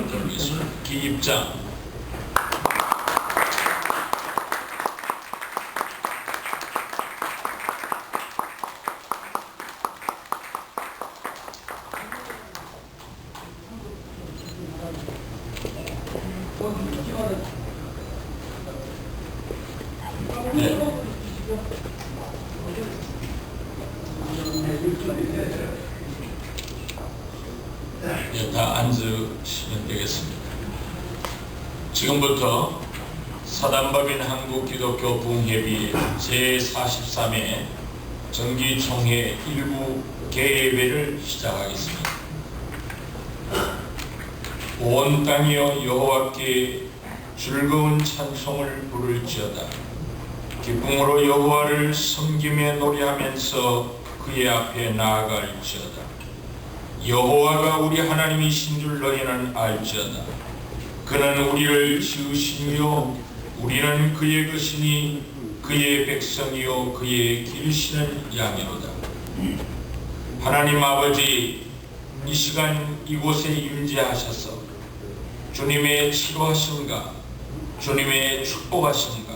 기도를 드리겠습니다. 기입장. 네. 네, 다 앉으시면 되겠습니다. 지금부터 사단법인 한국기독교 부흥회비 제43회 정기총회 일부 개회를 시작하겠습니다. 온 땅이여 여호와께 즐거운 찬송을 부를지어다. 기쁨으로 여호와를 섬기며 노래하면서 그의 앞에 나아갈지어다. 여호와가 우리 하나님이신 줄 너희는 알지어다. 그는 우리를 지으시며 우리는 그의 것이니 그의 백성이요 그의 기르시는 양이로다. 하나님 아버지, 이 시간 이곳에 임재하셔서 주님의 치료하심과 주님의 축복하심과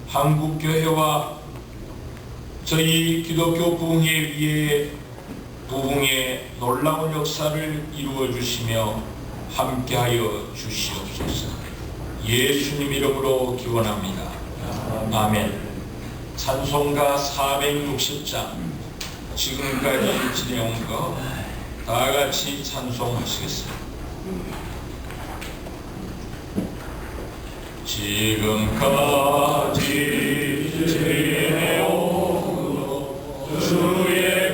한국교회와 저희 기독교 부흥회비의 부흥의 놀라운 역사를 이루어 주시며 함께하여 주시옵소서. 예수님 이름으로 기원합니다. 아멘. 찬송가 460장 지금까지 지내온 거 다 같이 찬송하시겠습니다. 지금까지 지내온 거 주의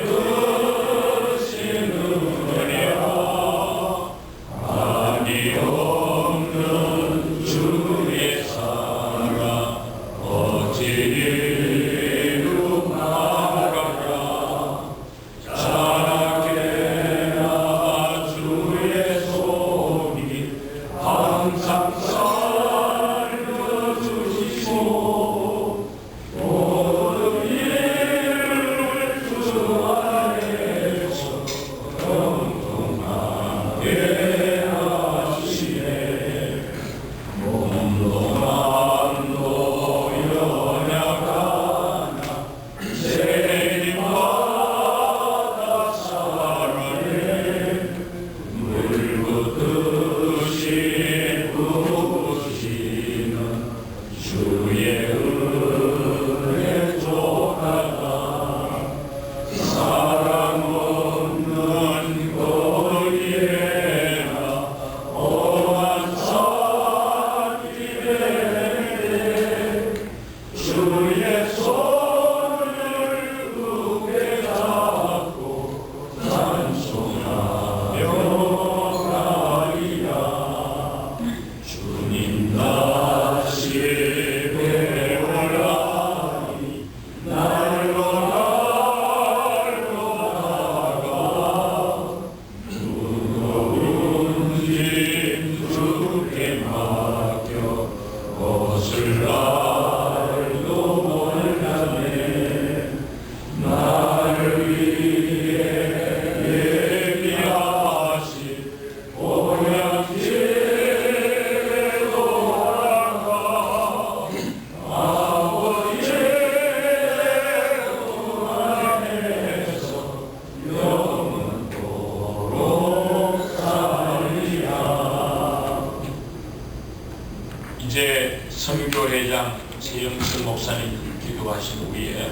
이제 선교회장 최영철 목사님 기도하신 후에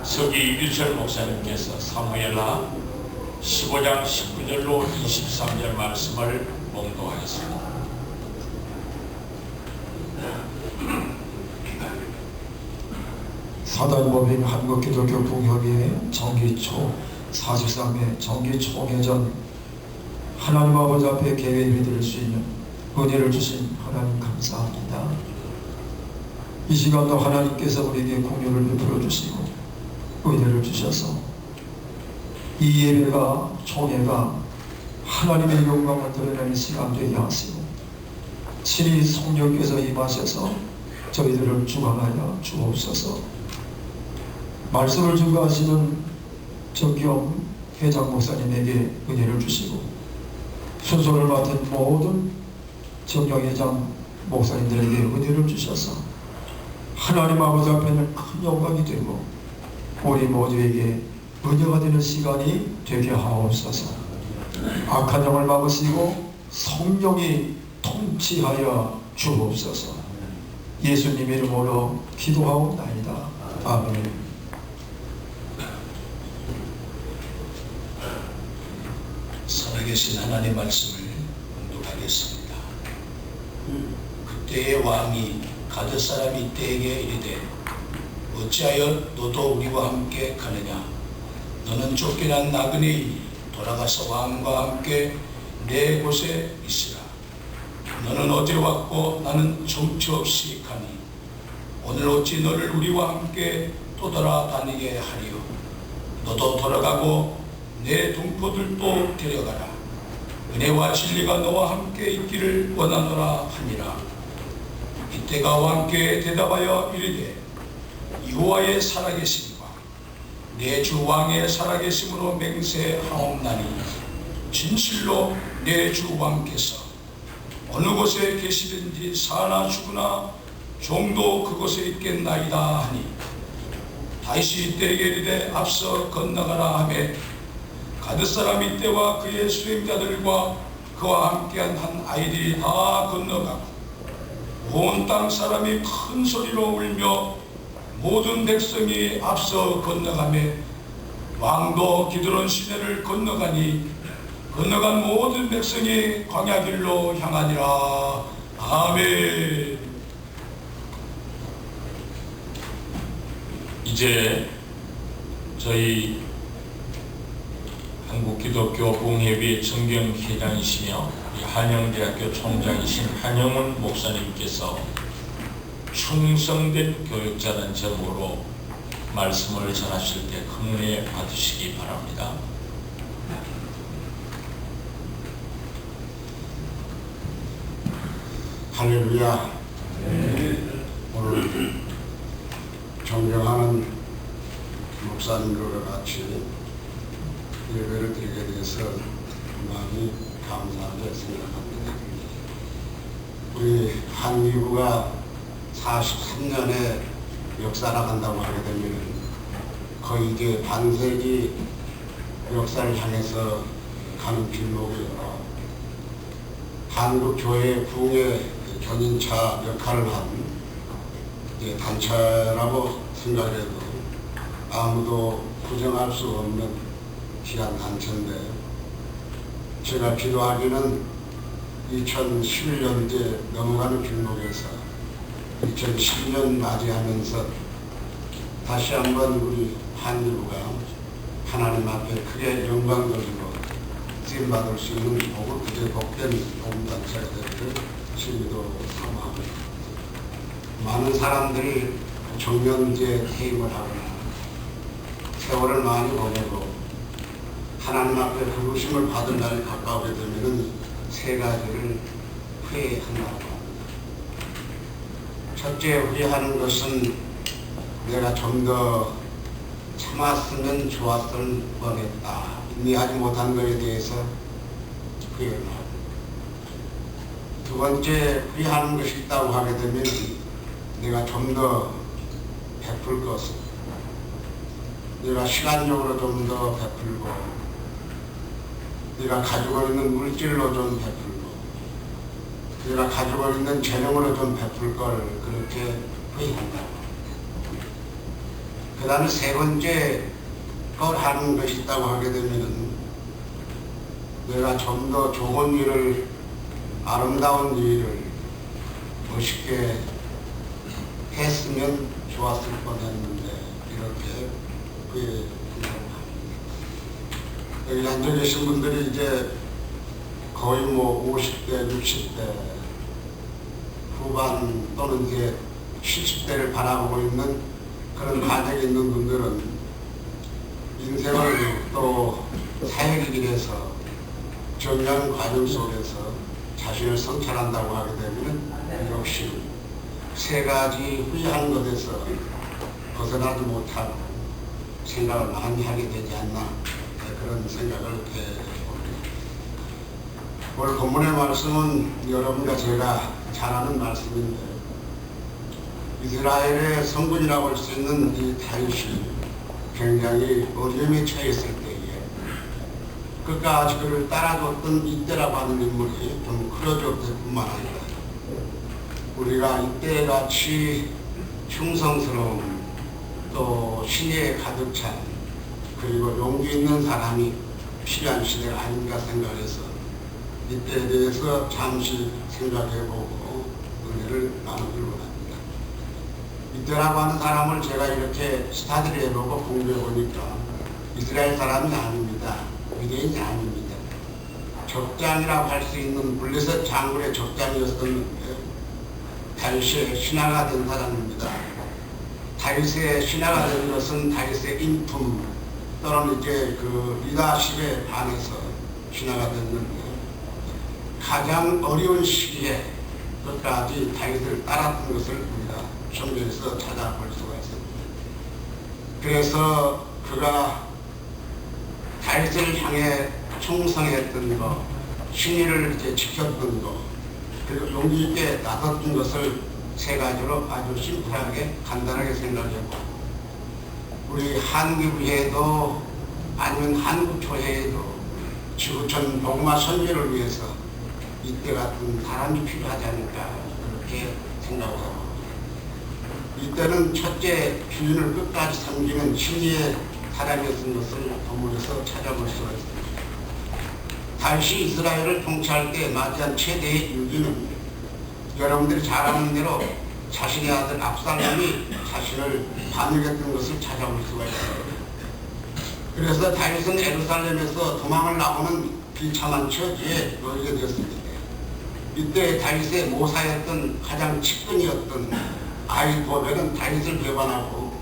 서기 유철 목사님께서 사무엘하 15장 19절로 23절 말씀을 봉독하겠습니다. 사단법인 한국기독교 부흥회의 정기초 43회 정기총회전 하나님 아버지 앞에 개회를 드릴 수 있는 은혜를 주신 하나님 감사합니다. 이 시간도 하나님께서 우리에게 공유를 베풀어 주시고 은혜를 주셔서 이 예배가 총회가 하나님의 영광을 드러내는 시간 되게 하시고 친히 성령께서 임하셔서 저희들을 주관하여 주옵소서. 말씀을 증거하시는 정기영 회장 목사님에게 은혜를 주시고 순서를 맡은 모든 정경회장 목사님들에게 은혜를 주셔서 하나님 아버지 앞에는 큰 영광이 되고 우리 모두에게 은혜가 되는 시간이 되게 하옵소서. 악한 영을 막으시고 성령이 통치하여 주옵소서. 예수님 이름으로 기도하옵나이다. 아멘. 살아계신 하나님 말씀을 공독하겠습니다. 그때의 왕이 가드 사람 이때에게 이르되 어찌하여 너도 우리와 함께 가느냐? 너는 쫓겨난 나그네이니 돌아가서 왕과 함께 내 곳에 있으라. 너는 어제 왔고 나는 정처 없이 가니 오늘 어찌 너를 우리와 함께 또 돌아다니게 하리요? 너도 돌아가고 내 동포들도 데려가라. 은혜와 진리가 너와 함께 있기를 원하노라 하니라. 이때가 왕께 대답하여 이르되 여호와의 살아계심과 내 주 왕의 살아계심으로 맹세하옵나니 진실로 내 주 왕께서 어느 곳에 계시든지 사나 죽으나 종도 그곳에 있겠나이다 하니 다시 이때에게 이르되 앞서 건너가라 하매 가드 사람 이때와 그의 수행자들과 그와 함께한 한 아이들이 다 건너가고 온 땅 사람이 큰 소리로 울며 모든 백성이 앞서 건너가매 왕도 기드론 시내를 건너가니 건너간 모든 백성이 광야길로 향하니라. 아멘. 이제 저희 한국기독교 부흥회의 정경회장이시며 한영대학교 총장이신 한영훈 목사님께서 충성된 교육자라는 제목으로 말씀을 전하실 때 큰 은혜 받으시기 바랍니다. 할렐루야. 오늘 존경하는 목사님들과 같이 예배를 드리게 돼서 많이 감사하게 생각합니다. 우리 한기부가 43년의 역사를 한다고 하게 되면 거의 이제 반세기 역사를 향해서 가는 길목이요. 한국교회 부흥의 견인차 역할을 한 단체라고 생각해도 아무도 부정할 수 없는 귀한 단체인데, 제가 기도하기는 2011년도에 넘어가는 길목에서 2012년 맞이하면서 다시 한번 우리 한기부가 하나님 앞에 크게 영광 돌리고 쓰임받을 수 있는 그제 복된 복음단체가 되기를 신기도 사모합니다. 많은 사람들이 정년제 퇴임을 하거나 세월을 많이 보내고 하나님 앞에 부르심을 받을 날이 가까우게 되면 세 가지를 후회한다고 합니다. 첫째, 후회하는 것은 내가 좀 더 참았으면 좋았을 뻔했다. 이해하지 못한 것에 대해서 후회를 합니다. 두 번째, 후회하는 것이 있다고 하게 되면 내가 좀 더 베풀 것을, 내가 시간적으로 좀 더 베풀고, 내가 가지고 있는 물질로 좀 베풀고, 내가 가지고 있는 재능으로 좀 베풀 걸 그렇게 후회한다고. 그 다음에 세 번째 걸 하는 것이 있다고 하게 되면 내가 좀 더 좋은 일을, 아름다운 일을 멋있게 했으면 좋았을 뻔했는데 이렇게 후회한다고 합니다. 여기 앉아 계신 분들이 이제 거의 50대, 60대 후반 또는 이제 70대를 바라보고 있는 그런 가정이 있는 분들은 인생을 또 사역의 길에서 정리하는 과정 속에서 자신을 성찰한다고 하게 되면 역시 세 가지 후회하는 것에서 벗어나지 못하고 생각을 많이 하게 되지 않나, 그런 생각을 해봅니다. 오늘 본문의 말씀은 여러분과 제가 잘 아는 말씀인데, 이스라엘의 성군이라고 할 수 있는 이 다윗이 굉장히 어려움에 처했을 때에 끝까지 그를 따라줬던 이때라고 하는 인물이 좀 크로즈업될 뿐만 아니라, 우리가 이때 같이 충성스러운, 또 신의에 가득 찬, 그리고 용기 있는 사람이 필요한 시대가 아닌가 생각해서 이때에 대해서 잠시 생각해보고 은혜를 나누기로 합니다. 이때라고 하는 사람을 제가 이렇게 스타디를 해보고 공부해보니까 이스라엘 사람이 아닙니다. 유대인이 아닙니다. 적장이라고 할 수 있는 블레셋 장군의 적장이었었는데 다윗의 신하가 된 사람입니다. 다윗의 신하가 된 것은 다윗의 인품 또는 이제 그 리더십에 반해서 신하가 됐는데, 가장 어려운 시기에 끝까지 다윗을 따랐던 것을 우리가 성경에서 찾아볼 수가 있습니다. 그래서 그가 다윗을 향해 충성했던 것, 신의를 이제 지켰던 것, 그리고 용기 있게 나섰던 것을 세 가지로 아주 심플하게 간단하게 생각해보고, 우리 한국회에도 아니면 한국교회에도 지구촌 복음화 선교를 위해서 이때 같은 사람이 필요하지 않을까 그렇게 생각하고, 이때는 첫째 주인을 끝까지 섬기는 신의의 사람이었던 것을 본문에서 찾아볼 수가 있습니다. 다윗이 이스라엘을 통치할 때 맞이한 최대의 위기는 여러분들이 잘 아는 대로 자신의 아들 압살롬이 자신을 반역했던 것을 찾아볼 수가 있습니다. 그래서 다윗은 예루살렘에서 도망을 나오는 비참한 처지에 놓이게 되었습니다. 이때 다윗의 모사였던 가장 측근이었던 아히도벨은 다윗을 배반하고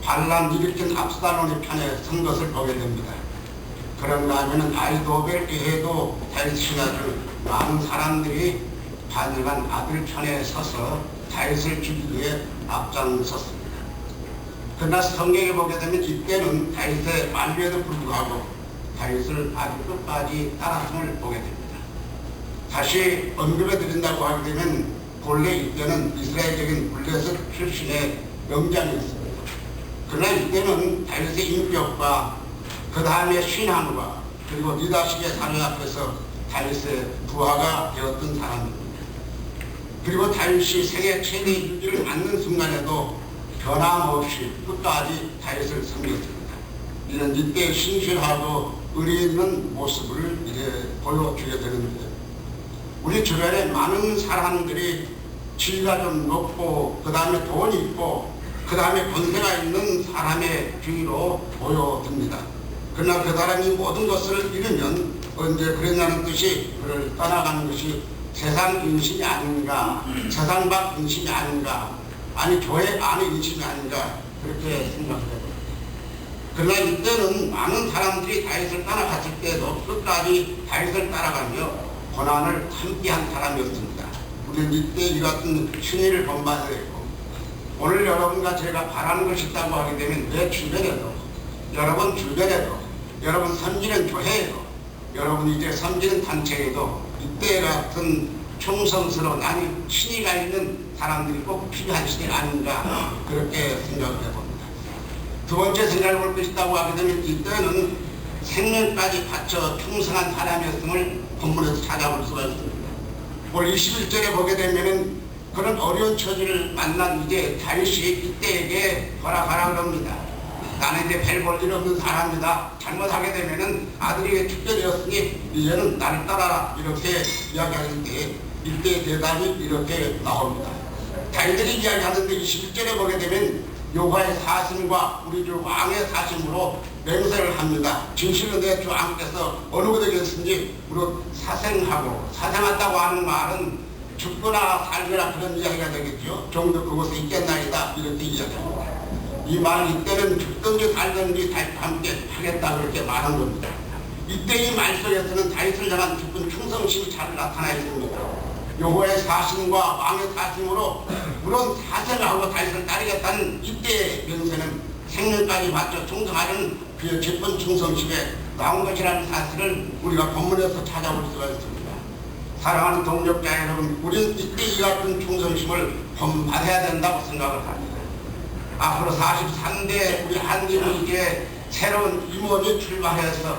반란 일으킨 압살롬의 편에 선 것을 보게 됩니다. 그런가 하면 아히도벨 외에도 다윗 신하들 많은 사람들이 반역한 아들 편에 서서 다윗을 죽이기 위해 앞장섰습니다. 그러나 성경에 보게 되면 이때는 다윗의 만류에도 불구하고 다윗을 아주 끝까지 따랐음을 보게 됩니다. 다시 언급해 드린다고 하게 되면 본래 이때는 이스라엘적인 블레셋 출신의 명장이었습니다. 그러나 이때는 다윗의 인격과 그 다음에 신앙과 그리고 리더십의 사명 앞에서 다윗의 부하가 되었던 사람입니다. 그리고 다윗이 세계 최대의 유지를 맞는 순간에도 변함없이 끝까지 다윗을 섬겼습니다. 이런 이때의 신실하고 의리 있는 모습을 이제 보여주게 되는데, 우리 주변에 많은 사람들이 지위가 좀 높고 그 다음에 돈이 있고 그 다음에 권세가 있는 사람의 주위로 보여집니다. 그러나 그 사람이 모든 것을 잃으면 언제 그랬냐는 뜻이 그를 떠나가는 것이 세상 인심이 아닌가, 세상 밖 인심이 아닌가, 아니 교회 안의 인심이 아닌가 그렇게 생각해요. 그러나 이때는 많은 사람들이 다윗을 따라갔을 때도 끝까지 다윗을 따라가며 고난을 함께한 사람이었습니다. 우리는 이때 이 같은 신의를 본받아야 했고, 오늘 여러분과 제가 바라는 것이 있다고 하게 되면 내 주변에도, 여러분 주변에도, 여러분 섬기는 교회에도, 여러분 이제 섬기는 단체에도 이때 같은 충성스러운 아니 신의가 있는 사람들이 꼭 필요한 시대 아닌가 그렇게 생각을 해봅니다. 두 번째 생각해 볼 것이 있다고 하게 되면 이때는 생명까지 바쳐 충성한 사람이었음을 본문에서 찾아볼 수가 있습니다. 오늘 21절에 보게 되면은 그런 어려운 처지를 만난 이제 다윗이 이때에게 허락하라 그럽니다. 나는 이제 별 볼 일 없는 사람이다. 잘못하게 되면은 아들에게 죽게 되었으니 이제는 나를 따라라. 이렇게 이야기하는데 이때 대답이 이렇게 나옵니다. 다윗들이 이야기하는데 21절에 보게 되면 여호와의 사심과 우리 주 왕의 사심으로 맹세를 합니다. 진실로 내 주 왕께서 어느 곳에겠든지 우리로 사생한다고 하는 말은 죽거나 살거나 그런 이야기가 되겠죠. 좀더 그곳에 있겠나이다 이렇게 이야기합니다. 이 말은 이때는 죽든지 살든지 다윗과 함께 하겠다 그렇게 말한 겁니다. 이때 이 말 속에서는 다윗을 향한 깊은 충성심이 잘 나타나 있습니다. 여호와의 사심과 왕의 사심으로 물론 사생하고 다윗을 따르겠다는 이때의 명세는 생명까지 바쳐 충성하는 그 깊은 충성심에 나온 것이라는 사실을 우리가 본문에서 찾아볼 수가 있습니다. 사랑하는 동력자 여러분, 우리는 이때 이 같은 충성심을 본받아야 된다고 생각을 합니다. 앞으로 43대 우리 한기문이게 새로운 임원이 출마해서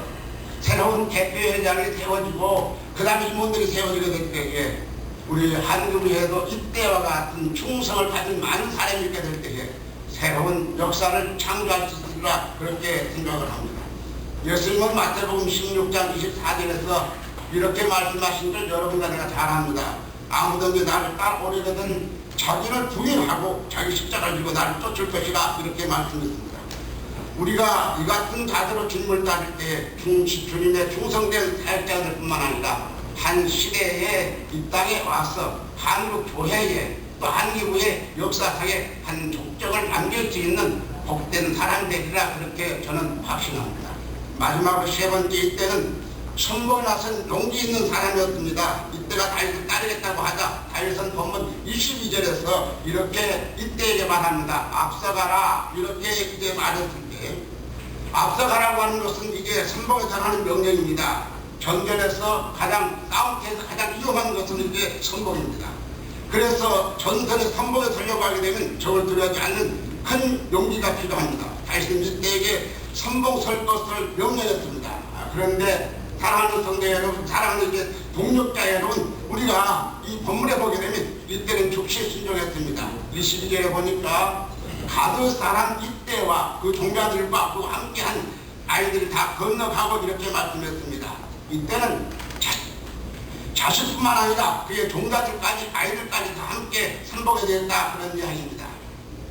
새로운 대표회장이 세워지고 그 다음에 임원들이 세워지게 될 때에 우리 한국에도 이때와 같은 충성을 가진 많은 사람이 있게 될 때에 새로운 역사를 창조할 수 있으리라 그렇게 생각을 합니다. 예수님은 마태복음 16장 24절에서 이렇게 말씀하신 걸 여러분과 내가 잘 압니다. 아무든지 나를 따라오려거든 자기를 부인하고 자기 십자가를 지고 나를 쫓을 것이라 이렇게 말씀했습니다. 우리가 이 같은 자세로 주님을 따를 때 주님의 충성된 사역자들 뿐만 아니라 한 시대에 이 땅에 와서 한국 교회에 또 한기부의 역사상에 한 족적을 남길 수 있는 복된 사람 되리라 그렇게 저는 확신합니다. 마지막으로 세 번째 이때는 선봉에 나선 용기 있는 사람이었습니다. 이때가 다윗을 따르겠다고 하자 다윗은 본문 22절에서 이렇게 이때에게 말합니다. 앞서가라 이렇게 이제 말했을 때 앞서가라고 하는 것은 이게 선봉에서 하는 명령입니다. 전전에서 가장 싸움터에서 가장 위험한 것은 이게 선봉입니다. 그래서 전선의 선봉에 서려고 하게 되면 적을 두려워하지 않는 큰 용기가 필요합니다. 다윗은 이때에게 선봉 설 것을 명령했습니다. 그런데 사랑하는 성도 여러분, 사랑하는 이제 동력자 여러분, 우리가 이 본문에 보게 되면 이때는 죽시에 순종했습니다. 22절에 보니까 가드 사람 이때와 그 종자들과 그 함께한 아이들이 다 건너가고 이렇게 말씀했습니다. 이때는 자식뿐만 아니라 그의 종자들까지 아이들까지 다 함께 선봉에 됐다 그런 이야기입니다.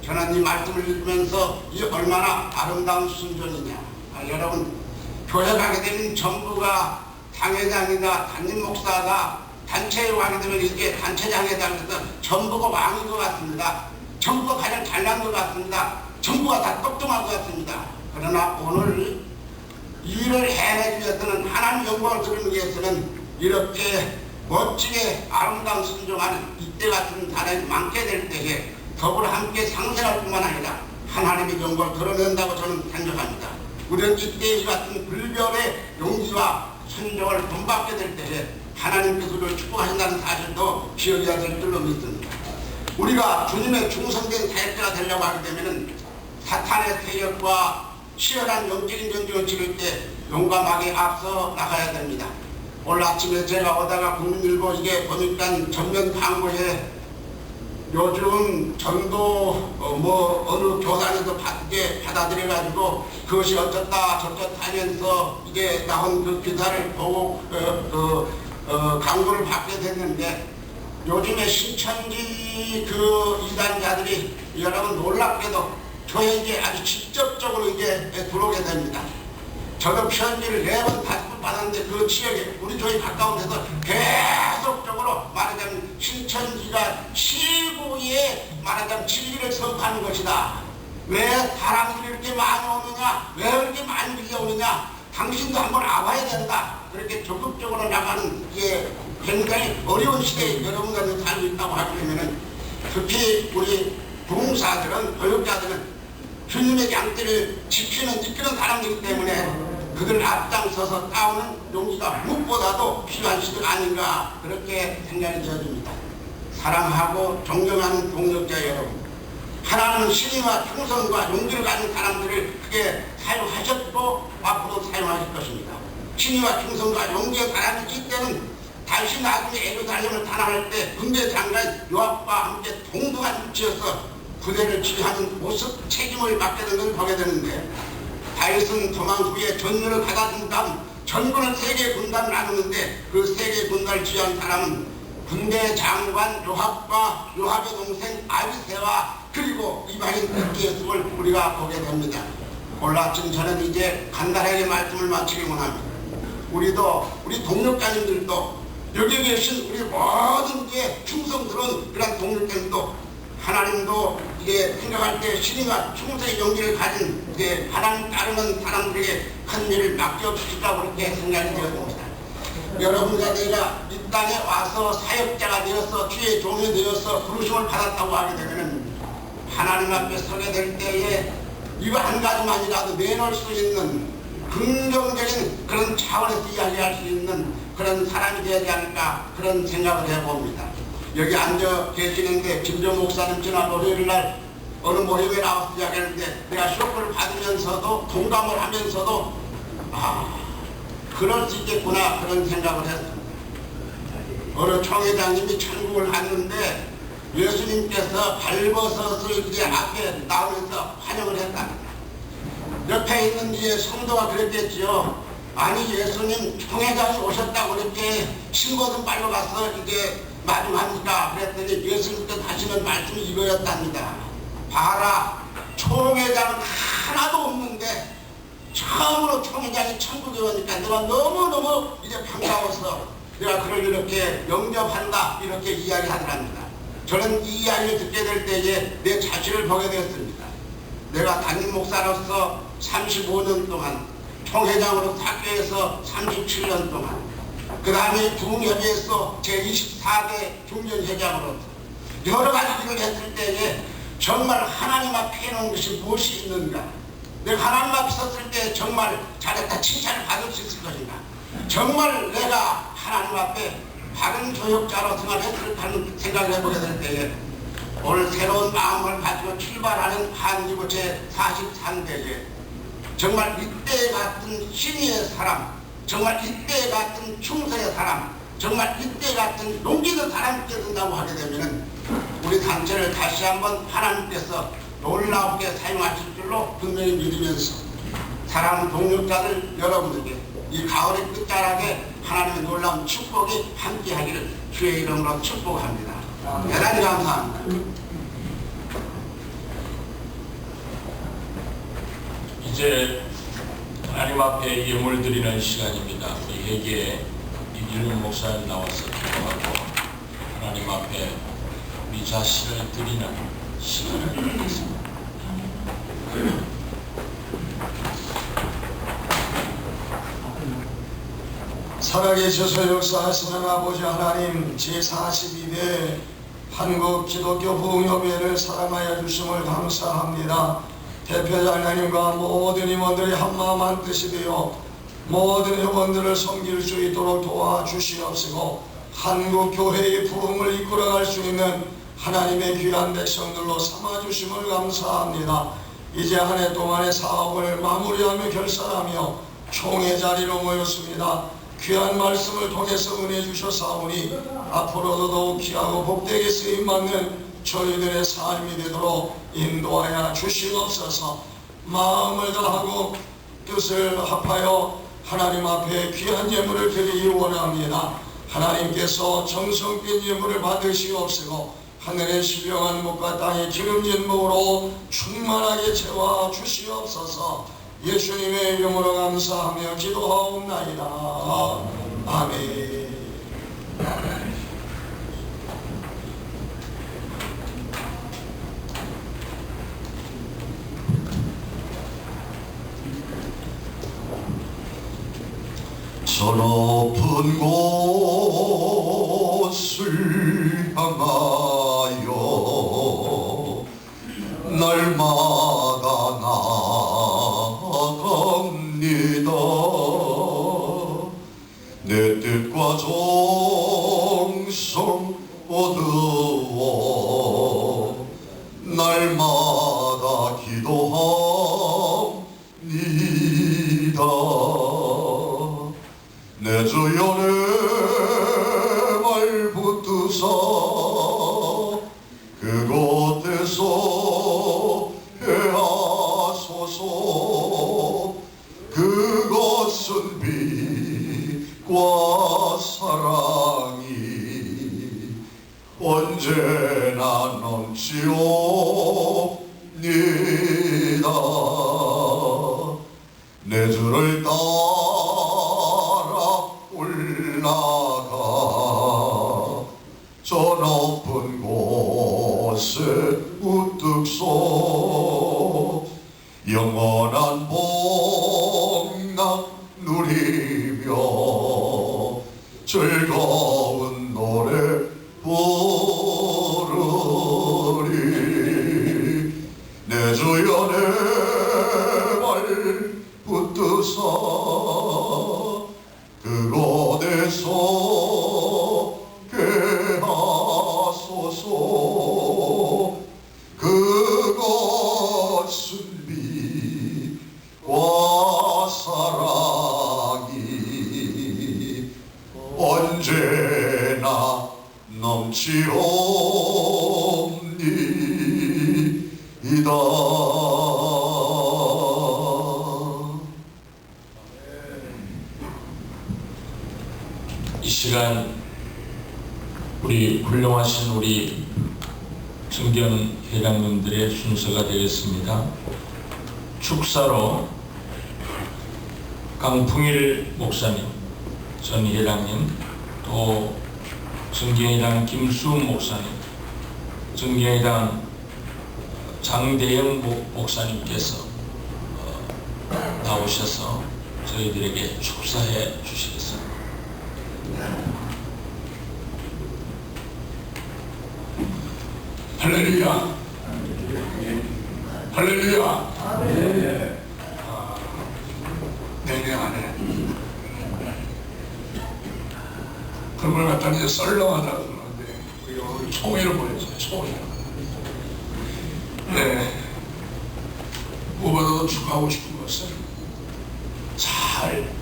저는 이 말씀을 읽으면서 이 얼마나 아름다운 순종이냐. 여러분, 교회 가게 되면 전부가 당회장이나 담임 목사가 단체에 가게 되면 이게 단체장에 달려서 전부가 왕인 것 같습니다. 전부가 가장 잘난 것 같습니다. 전부가 다 똑똑한 것 같습니다. 그러나 오늘 일을 해내기 위해서는 하나님 영광을 드리기 위해서는 이렇게 멋지게 아름다운 순종하는 이때 같은 사람이 많게 될 때에 더불어 함께 상생할 뿐만 아니라 하나님의 영광을 드러낸다고 저는 생각합니다. 우리는 이때 이 같은 불변의 용기와 순종을 본받게 될 때에 하나님께서 우리를 축복하신다는 사실도 기억해야 될 줄로 믿습니다. 우리가 주님의 충성된 사역자가 되려고 하게 되면 사탄의 세력과 치열한 영적인 전쟁을 치를 때 용감하게 앞서 나가야 됩니다. 오늘 아침에 제가 오다가 국민일보 이게 보니까 전면 광고에 요즘 전도 어느 교단에서 받아들여가지고 그것이 어쩌다 저쩌다 하면서 이게 나온 그 기사를 보고 광고를 받게 됐는데 요즘에 신천지 그 이단자들이 여러분 놀랍게도 교회에 아주 직접적으로 이게 들어오게 됩니다. 저도 편지를 4번 5번 받았는데 그 지역에 우리 교회 가까운 데서 계속적으로 말하자면 신천지가 시구에 말하자면 진리를 선포하는 것이다. 왜 사람들이 이렇게 많이 오느냐, 왜 이렇게 많이 밀려오느냐, 당신도 한번 와봐야 된다. 그렇게 적극적으로 나가는 게 굉장히 어려운 시대에 여러분과 살고 있다고 하시면은 특히 우리 봉사들은 교육자들은 주님의 양떼를 지키는 사람이기 때문에 그들 앞장서서 싸우는 용기가 무엇보다도 필요한 시대가 아닌가 그렇게 생각이 되어집니다. 사랑하고 존경하는 동력자 여러분, 하나님은 신의와 충성과 용기를 가진 사람들을 크게 사용하셨고 앞으로 사용하실 것입니다. 신의와 충성과 용기의 사람이 이때는 다시 나중에 예루살렘을 탄압할 때 군대 장관 요압과 함께 동등한 위치에서 부대를 지휘하는 모습 책임을 맡게 된 걸 보게 되는데 다윗은 도망 후에 전열을 받아준 다음 전군을 3개 군단을 나누는데 그 3개 군단을 지휘한 사람은 군대 장관 요압과 요압의 동생 아비새와 그리고 이방인 이기스를 우리가 보게 됩니다. 오늘 아침 저는 이제 간단하게 말씀을 마치기 원합니다. 우리도 우리 동력자님들도 여기 계신 우리 모든 게 충성스러운 그런 동력자님도 하나님도 이게 생각할 때 신의와 충성의 용기를 가진 이제 하나님 따르는 사람들에게 큰 일을 맡겨주시라고 그렇게 생각이 되었습니다. 여러분과 내가 이 땅에 와서 사역자가 되어서 주의 종이 되어서 부르심을 받았다고 하게 되면 하나님 앞에 서게 될 때에 이거 한 가지만이라도 내놓을 수 있는 긍정적인 그런 차원에서 이야기할 수 있는 그런 사람이 되지 않을까 그런 생각을 해봅니다. 여기 앉아 계시는데 김정 목사님 지난 월요일날 어느 모임에 나와서 이야기했는데 내가 쇼크를 받으면서도 동감을 하면서도 그럴 수 있겠구나 그런 생각을 했습니다. 어느 총회장님이 천국을 갔는데 예수님께서 발버섯을 이제 앞에 나오면서 환영을 했답니다. 옆에 있는 이제 성도가 그랬겠지요. 아니 예수님 총회장이 오셨다고 이렇게 신고좀 빨로 가서 이제 마중합니까? 그랬더니 예수님께서 하시는 말씀이 이거였답니다. 봐라, 총회장은 하나도 없는데 처음으로 총회장이 천국에 오니까 내가 너무너무 이제 반가워서 내가 그걸 이렇게 영접한다 이렇게 이야기하더랍니다. 저는 이 이야기를 듣게 될 때에 내 자신을 보게 되었습니다. 내가 담임 목사로서 35년 동안, 총회장으로 학교에서 37년 동안, 그 다음에 부흥협의회에서 제24대 중년회장으로서 여러 가지 일을 했을 때에 정말 하나님 앞에 해놓은 것이 무엇이 있는가, 내가 하나님 앞에 섰을 때 정말 잘했다 칭찬을 받을 수 있을 것인가, 정말 내가 하나님 앞에 바른 교역자로 생활했을 생각을 해보게 될 때에 오늘 새로운 마음을 가지고 출발하는 한지부 제43대에 정말 이때 같은 신의의 사람, 정말 이때 같은 충성의 사람, 정말 이때 같은 용기 있는 사람이 된다고 하게 되면 우리 단체를 다시 한번 하나님께서 놀랍게 사용하실 줄로 분명히 믿으면서 사랑하는 동역자들 여러분들께 이 가을의 끝자락에 하나님의 놀라운 축복이 함께하기를 주의 이름으로 축복합니다. 대단히 감사합니다. 이제 하나님 앞에 예물 드리는 시간입니다. 우리 회개에 이길문 목사님 나와서 기도하고 하나님 앞에 우리 자신을 드리는 시간을 갖겠습니다. 살아계셔서 역사하시는 아버지 하나님, 제42대 한국 기독교 부흥협의회를 사랑하여 주심을 감사합니다. 대표자 하나님과 모든 임원들이 한마음 한뜻이 되어 모든 회원들을 섬길 수 있도록 도와주시옵시고 한국 교회의 부흥을 이끌어갈 수 있는 하나님의 귀한 백성들로 삼아주심을 감사합니다. 이제 한 해 동안의 사업을 마무리하며 결산하며 총회 자리로 모였습니다. 귀한 말씀을 통해서 은혜 주셨사오니 앞으로도 더욱 귀하고 복되게 쓰임받는 저희들의 삶이 되도록 인도하여 주시옵소서. 마음을 다하고 뜻을 합하여 하나님 앞에 귀한 예물을 드리기 원합니다. 하나님께서 정성된 예물을 받으시옵시고 하늘의 신령한 목과 땅의 기름진 목으로 충만하게 채워 주시옵소서. 예수님의 이름으로 감사하며 기도하옵나이다. 아멘. 저 높은 곳을 향하여 날마다 나아갑니다. 내 뜻과 정성 얻어 날마다 기도합니다. 내 주여 내 말 붙드사 그곳에서 해하소서. 그것은 빛과 사랑이 언제나 넘치옵니다. 내 주를 따라 올라가 저 높은 곳에 우뚝 서 영원한 복락 누리며 즐거운 노래 부르리. 내 주여 내 넘치옵니다. 이 시간 우리 훌륭하신 우리 정경 회장님들의 순서가 되겠습니다. 축사로 강풍일 목사님, 전 회장님, 또 정경회장 김수훈 목사님, 정경회장 장대영 목사님께서 나오셔서 저희들에게 축사해 주시겠습니다. 할렐루야. 할렐루야. 내년 안에 그런 걸 갖다 이제 썰렁하다 그러는데 우리 오늘 총회를 보냈어요. 총회. 네. 무엇보다도 축하하고 싶은 것은 잘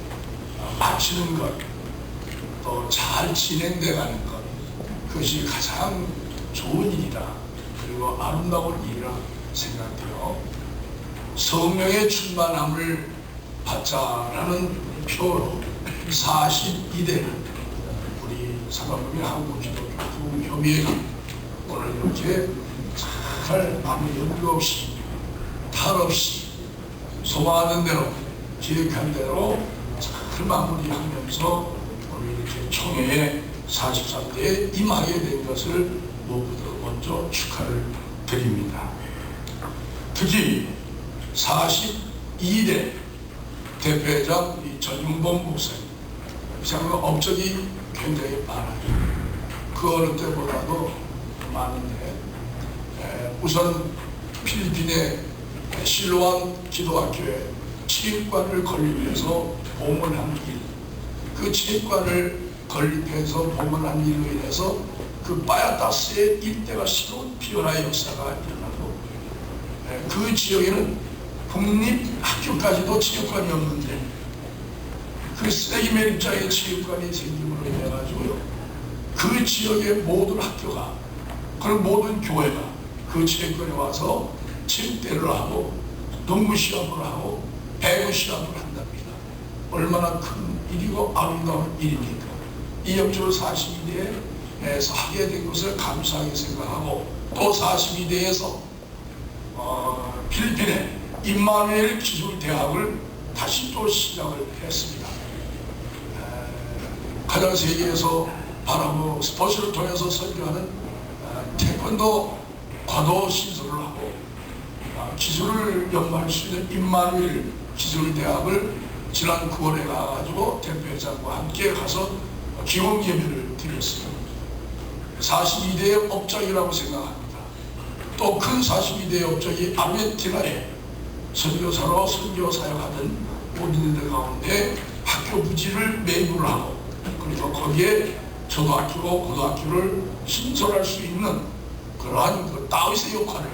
마치는 것, 또 잘 진행돼 가는 것, 그것이 가장 좋은 일이다. 그리고 아름다운 일이라 생각돼요. 성령의 충만함을 받자라는 표로 42대 우리 사단법인 한국기독교협의회가 오늘 이렇게 잘 아무 연구 없이 탈 없이 소망하는 대로 계획한 대로 잘 마무리하면서 오늘 이렇게 총회에 43대에 임하게 된 것을 무엇보다 먼저 축하를 드립니다. 특히 42대 대표회장 전용범 목사님, 참 업적이 굉장히 많아요. 그 어느 때보다도 많은데, 우선 필리핀의 실로암 기도학교에 체육관을 건립해서 봉헌한 일, 그 체육관을 건립해서 봉헌한 일로 인해서 그 바야타스의 일대가 새로운 변화의 역사가 일어나고, 그 지역에는 국립학교까지도 체육관이 없는데 그 쓰레기 매립장에 체육관이 생김으로 인해 가지고요, 그 지역의 모든 학교가, 그리고 모든 교회가 그 체육관에 와서 체육대회를 하고 농구 시합을 하고 배구 시합을 한답니다. 얼마나 큰 일이고 아름다운 일입니까? 이 역적으로 42대에서 하게 된 것을 감사하게 생각하고, 또 42대에서 필리핀의 임마누엘 기술대학을 다시 또 시작을 했습니다. 가장 세계에서 바라보 스포츠를 통해서 선교하는 태권도 과도 신설을 하고 기술을 연구할 수 있는 임마누엘 기술대학을 지난 9월에 가가지고 대표회장과 함께 가서 기원 예배를 드렸습니다. 42대의 업적이라고 생각합니다. 또 큰 42대의 업적이 아르헨티나에 선교사로 선교 사역하던 본인들 가운데 학교 부지를 매입을 하고, 그리고 거기에 초등학교고 고등학교를 신설할 수 있는 그러한 그 다윗의 역할을,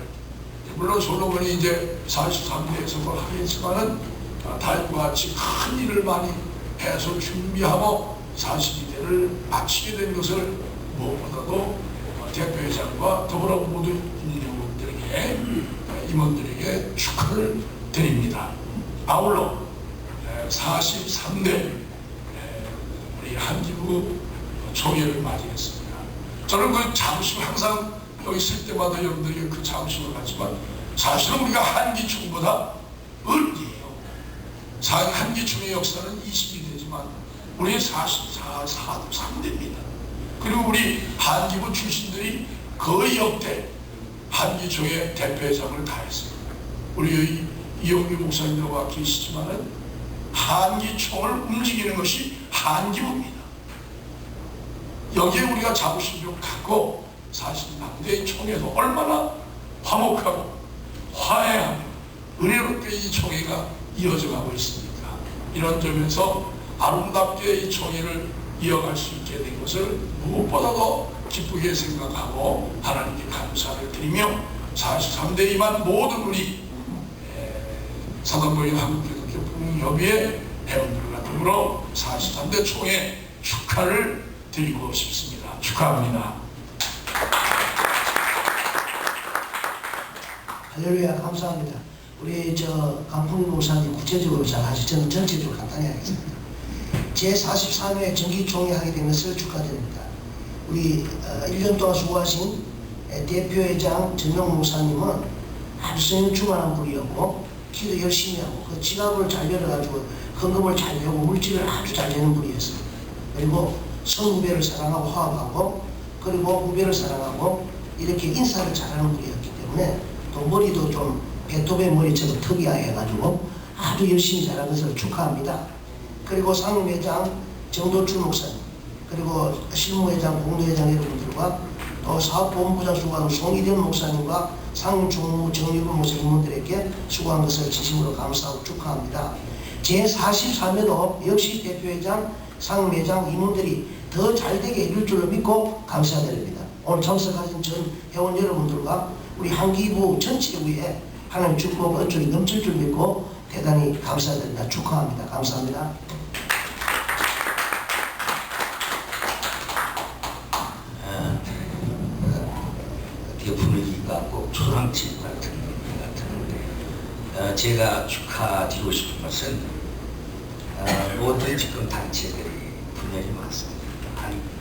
물론 솔로몬이 이제 43대에서 그걸 하겠지만은 다윗과 같이 큰 일을 많이 해서 준비하고 42대를 마치게 된 것을 무엇보다도 대표회장과 더불어 모든 임원들에게 축하를 드립니다. 아울러 43대 우리 한기부 총회를 맞이했습니다. 저는 그 자부심을 항상 여기 있을 때마다 여러분들에게 그 자부심을 갖지만, 사실은 우리가 한기총보다 을이에요. 한기총의 역사는 22대지만 우리 43대입니다. 그리고 우리 한기부 출신들이 거의 역대 한기총의 대표회장을 다 했습니다. 우리 이용규 목사님들과 계시지만은 한기총을 움직이는 것이 한기부입니다. 여기에 우리가 자부심을 갖고 43대 총회도 얼마나 화목하고 화해하고 은혜롭게 이 총회가 이어져 가고 있습니까? 이런 점에서 아름답게 이 총회를 이어갈 수 있게 된 것을 무엇보다도 기쁘게 생각하고 하나님께 감사를 드리며, 43대 임한 모든 우리 사단법인 한국기독교협의회 회원들과 더불어 43대 총회 축하를 드리고 싶습니다. 축하합니다. 할렐루야, 감사합니다. 우리 강풍 목사님 구체적으로 잘 하시죠. 저는 전체적으로 간단히 하겠습니다. 제43회 정기총회 하게 된 것을 축하드립니다. 우리 1년 동안 수고하신 대표회장 전용 목사님은 아주 충만한 분이었고 기도 열심히 하고 그 지갑을 잘 열어가지고 헌금을 잘 내고 물질을 아주 잘 내는 분이었어요. 그리고 선후배를 사랑하고 화합하고 그리고 후배를 사랑하고 이렇게 인사를 잘하는 분이었기 때문에 또 머리도 좀 베토벤 머리처럼 특이해가지고 아주 열심히 잘한 것을 축하합니다. 그리고 상임회장 정도출 목사님 그리고 실무회장 공동회장 여러분들과 또 사업본부장 수고한 송일현 목사님과 상임총무 정유근 목사님들에게 수고한 것을 진심으로 감사하고 축하합니다. 제43회도 역시 대표회장 상임회장 임원들이 더 잘되게 이룰 줄을 믿고 감사드립니다. 오늘 참석하신 전 회원 여러분들과 우리 한기부 전체 위에 하나님 축복 은총이 넘칠 줄 믿고 대단히 감사드립니다. 축하합니다. 감사합니다. 어떻게 분위기가 꼭 초상집 같은 분위기 같은데 제가 축하드리고 싶은 것은 모든 지금 단체들이 분열이 많습니다.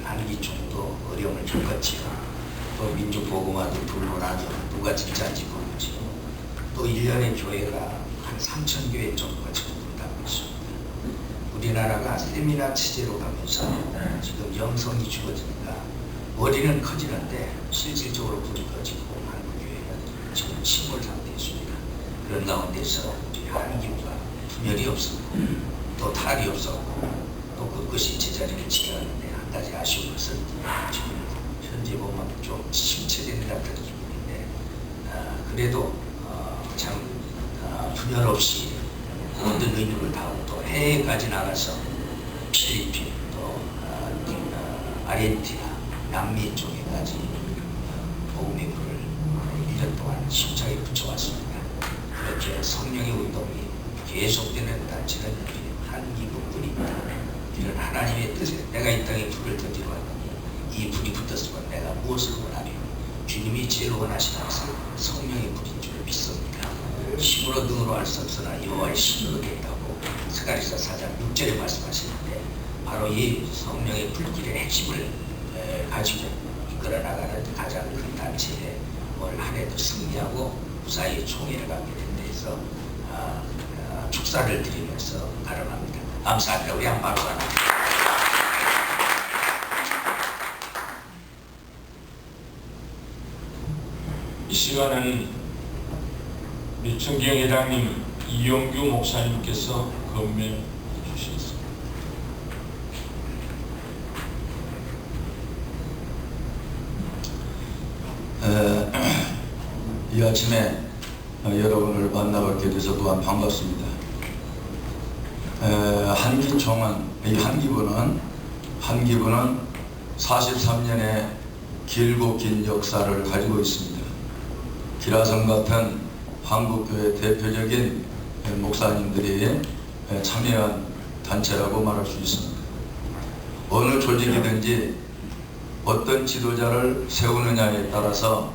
한기총도 어려움을 겪었지요. 또 민주보고마도 불문하죠. 누가 진짜인지 모르지요. 또 1년에 교회가 한 3,000교회 정도가 지금 분담하고 있습니다. 우리나라가 세미나 체제로 가면서 지금 영성이 죽어지니까 머리는 커지는데 실질적으로 불이 꺼지고 한국교회가 지금 침몰 상태에 있습니다. 그런 가운데서 우리 한기부가 분열이 없었고 또 탈이 없었고 또 그것이 제자리를 지켜가는데 한 가지 아쉬운 것은 지금 현재 보면 좀 침체되는 같은 기분인데 그래도 참 분열 없이 모든 의무를 다하고 또 해외까지 나가서 필리핀 또 아르헨티나 남미 쪽에까지 복음의 불을 1년 동안 심차게 붙여왔습니다. 그렇게 성령의 운동이 계속되는 단체는 한기부뿐입니다. 이런 하나님의 뜻에 내가 이 땅에 불을 던지러 왔더니 이 불이 붙었으면 내가 무엇을 원하며 주님이 제일 원하시는 것은 성령의 불인 줄 믿습니다. 힘으로 능으로 할 수 없으나 여호와의 신으로 된다고 스가랴서 4장 6절에 말씀하시는데 바로 이 성령의 불길의 핵심을 가지고 이끌어 나가는 가장 큰 단체에 올 한 해도 승리하고 무사히 총회를 갖게 된 데에서 축사를 드리면서 발언합니다. 감사합니다. 우리 한 바로 가나. 이 시간은 우리 정기영 회장님, 이용규 목사님께서 건면해 주시겠습니다. 이 아침에 여러분을 만나뵙게 돼서 또한 반갑습니다. 한기총은, 이 한기부는 43년의 길고 긴 역사를 가지고 있습니다. 기라성 같은 한국교회 대표적인 목사님들이 참여한 단체라고 말할 수 있습니다. 어느 조직이든지 어떤 지도자를 세우느냐에 따라서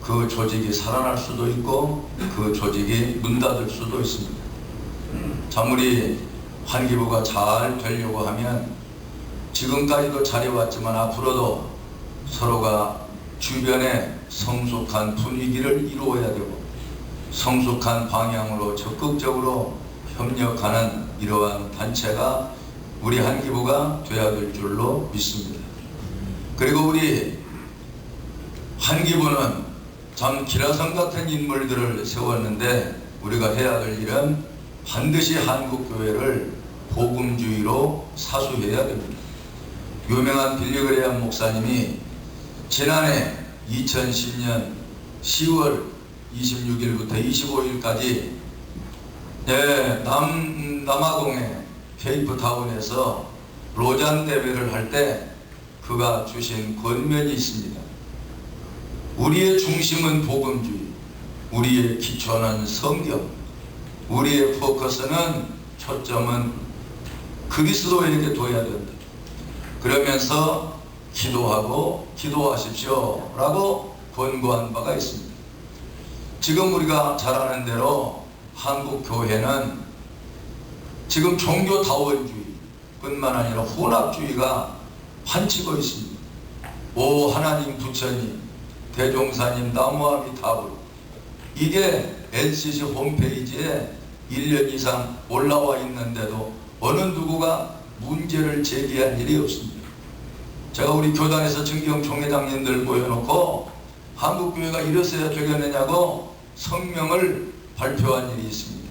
그 조직이 살아날 수도 있고 그 조직이 문 닫을 수도 있습니다. 참 우리 한기부가 잘 되려고 하면 지금까지도 잘해왔지만 앞으로도 서로가 주변에 성숙한 분위기를 이루어야 되고 성숙한 방향으로 적극적으로 협력하는 이러한 단체가 우리 한기부가 되어야 될 줄로 믿습니다. 그리고 우리 한기부는 참 기라성 같은 인물들을 세웠는데 우리가 해야 될 일은 반드시 한국교회를 복음주의로 사수해야 됩니다. 유명한 빌리그레암 목사님이 지난해 2010년 10월 26일부터 25일까지 남아동의 케이프타운에서 로잔 대회를 할 때 그가 주신 권면이 있습니다. 우리의 중심은 복음주의, 우리의 기초는 성경, 우리의 포커스는 초점은 그리스도에게 둬야 된다. 그러면서 기도하고 기도하십시오 라고 권고한 바가 있습니다. 지금 우리가 잘 아는 대로 한국 교회는 지금 종교 다원주의뿐만 아니라 혼합주의가 판치고 있습니다. 오 하나님 부처님 대종사님 나무아미타불, 이게 LCC 홈페이지에 1년 이상 올라와 있는데도 어느 누구가 문제를 제기한 일이 없습니다. 제가 우리 교단에서 정기영 총회장님들 모여놓고 한국교회가 이랬어야 되겠느냐고 성명을 발표한 일이 있습니다.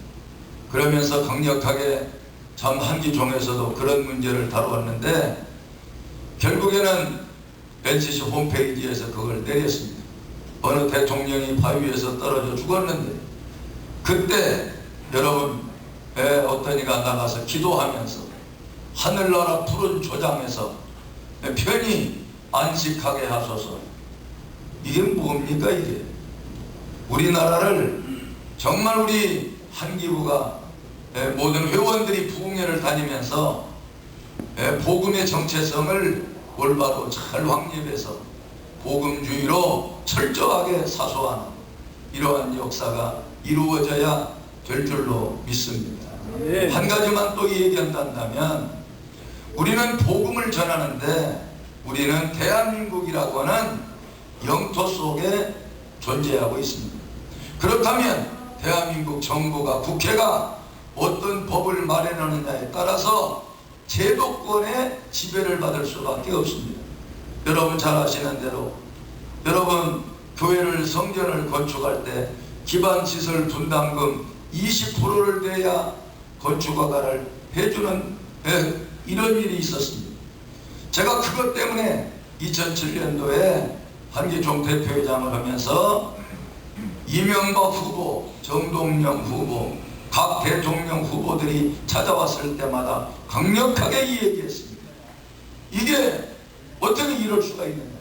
그러면서 강력하게 참 한기종에서도 그런 문제를 다루었는데 결국에는 LCC 홈페이지에서 그걸 내렸습니다. 어느 대통령이 바위에서 떨어져 죽었는데 그때 여러분 어떤 이가 나가서 기도하면서 하늘나라 푸른 조장에서 편히 안식하게 하소서. 이게 뭡니까 이게? 우리나라를 정말 우리 한기부가 모든 회원들이 부흥회를 다니면서 복음의 정체성을 올바로 잘 확립해서 복음주의로 철저하게 사소하는 이러한 역사가 이루어져야 될 줄로 믿습니다. 한 가지만 또 얘기한다면 우리는 복음을 전하는데 우리는 대한민국이라고 하는 영토 속에 존재하고 있습니다. 그렇다면 대한민국 정부가 국회가 어떤 법을 마련하느냐에 따라서 제도권의 지배를 받을 수밖에 없습니다. 여러분 잘 아시는 대로 여러분 교회를 성전을 건축할 때 기반시설 분담금 20%를 내야 건축허가를 해주는 이런 일이 있었습니다. 제가 그것 때문에 2007년도에 한기종 대표회장을 하면서 이명박 후보, 정동영 후보, 각 대통령 후보들이 찾아왔을 때마다 강력하게 이 얘기했습니다. 이게 어떻게 이럴 수가 있느냐.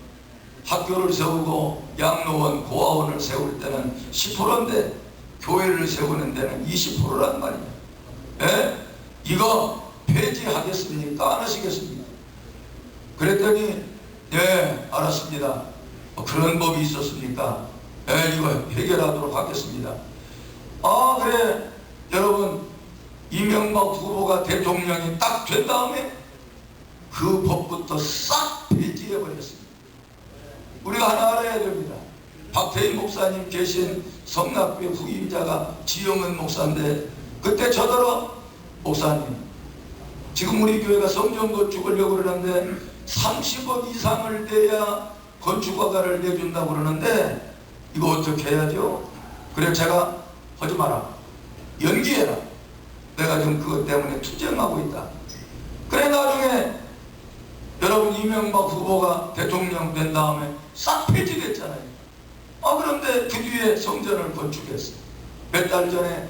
학교를 세우고 양로원, 고아원을 세울 때는 10%인데 교회를 세우는 데는 20%란 말이냐. 이거 폐지하겠습니까? 안 하시겠습니까? 그랬더니 알았습니다. 그런 법이 있었습니까? 이거 해결하도록 하겠습니다. 그래 여러분 이명박 후보가 대통령이 딱 된 다음에 그 법부터 싹 폐지해버렸습니다. 우리가 하나 알아야 됩니다. 박태희 목사님 계신 성락교회 후임자가 지영은 목사인데 그때 저더러 목사님 지금 우리 교회가 성전 건축하려고 그러는데 30억 이상을 내야 건축허가를 내준다고 그러는데 이거 어떻게 해야죠? 그래 제가 하지 마라. 연기해라. 내가 지금 그것 때문에 투쟁하고 있다. 그래 나중에 여러분 이명박 후보가 대통령 된 다음에 싹 폐지됐잖아요. 그런데 그 뒤에 성전을 건축했어요. 몇 달 전에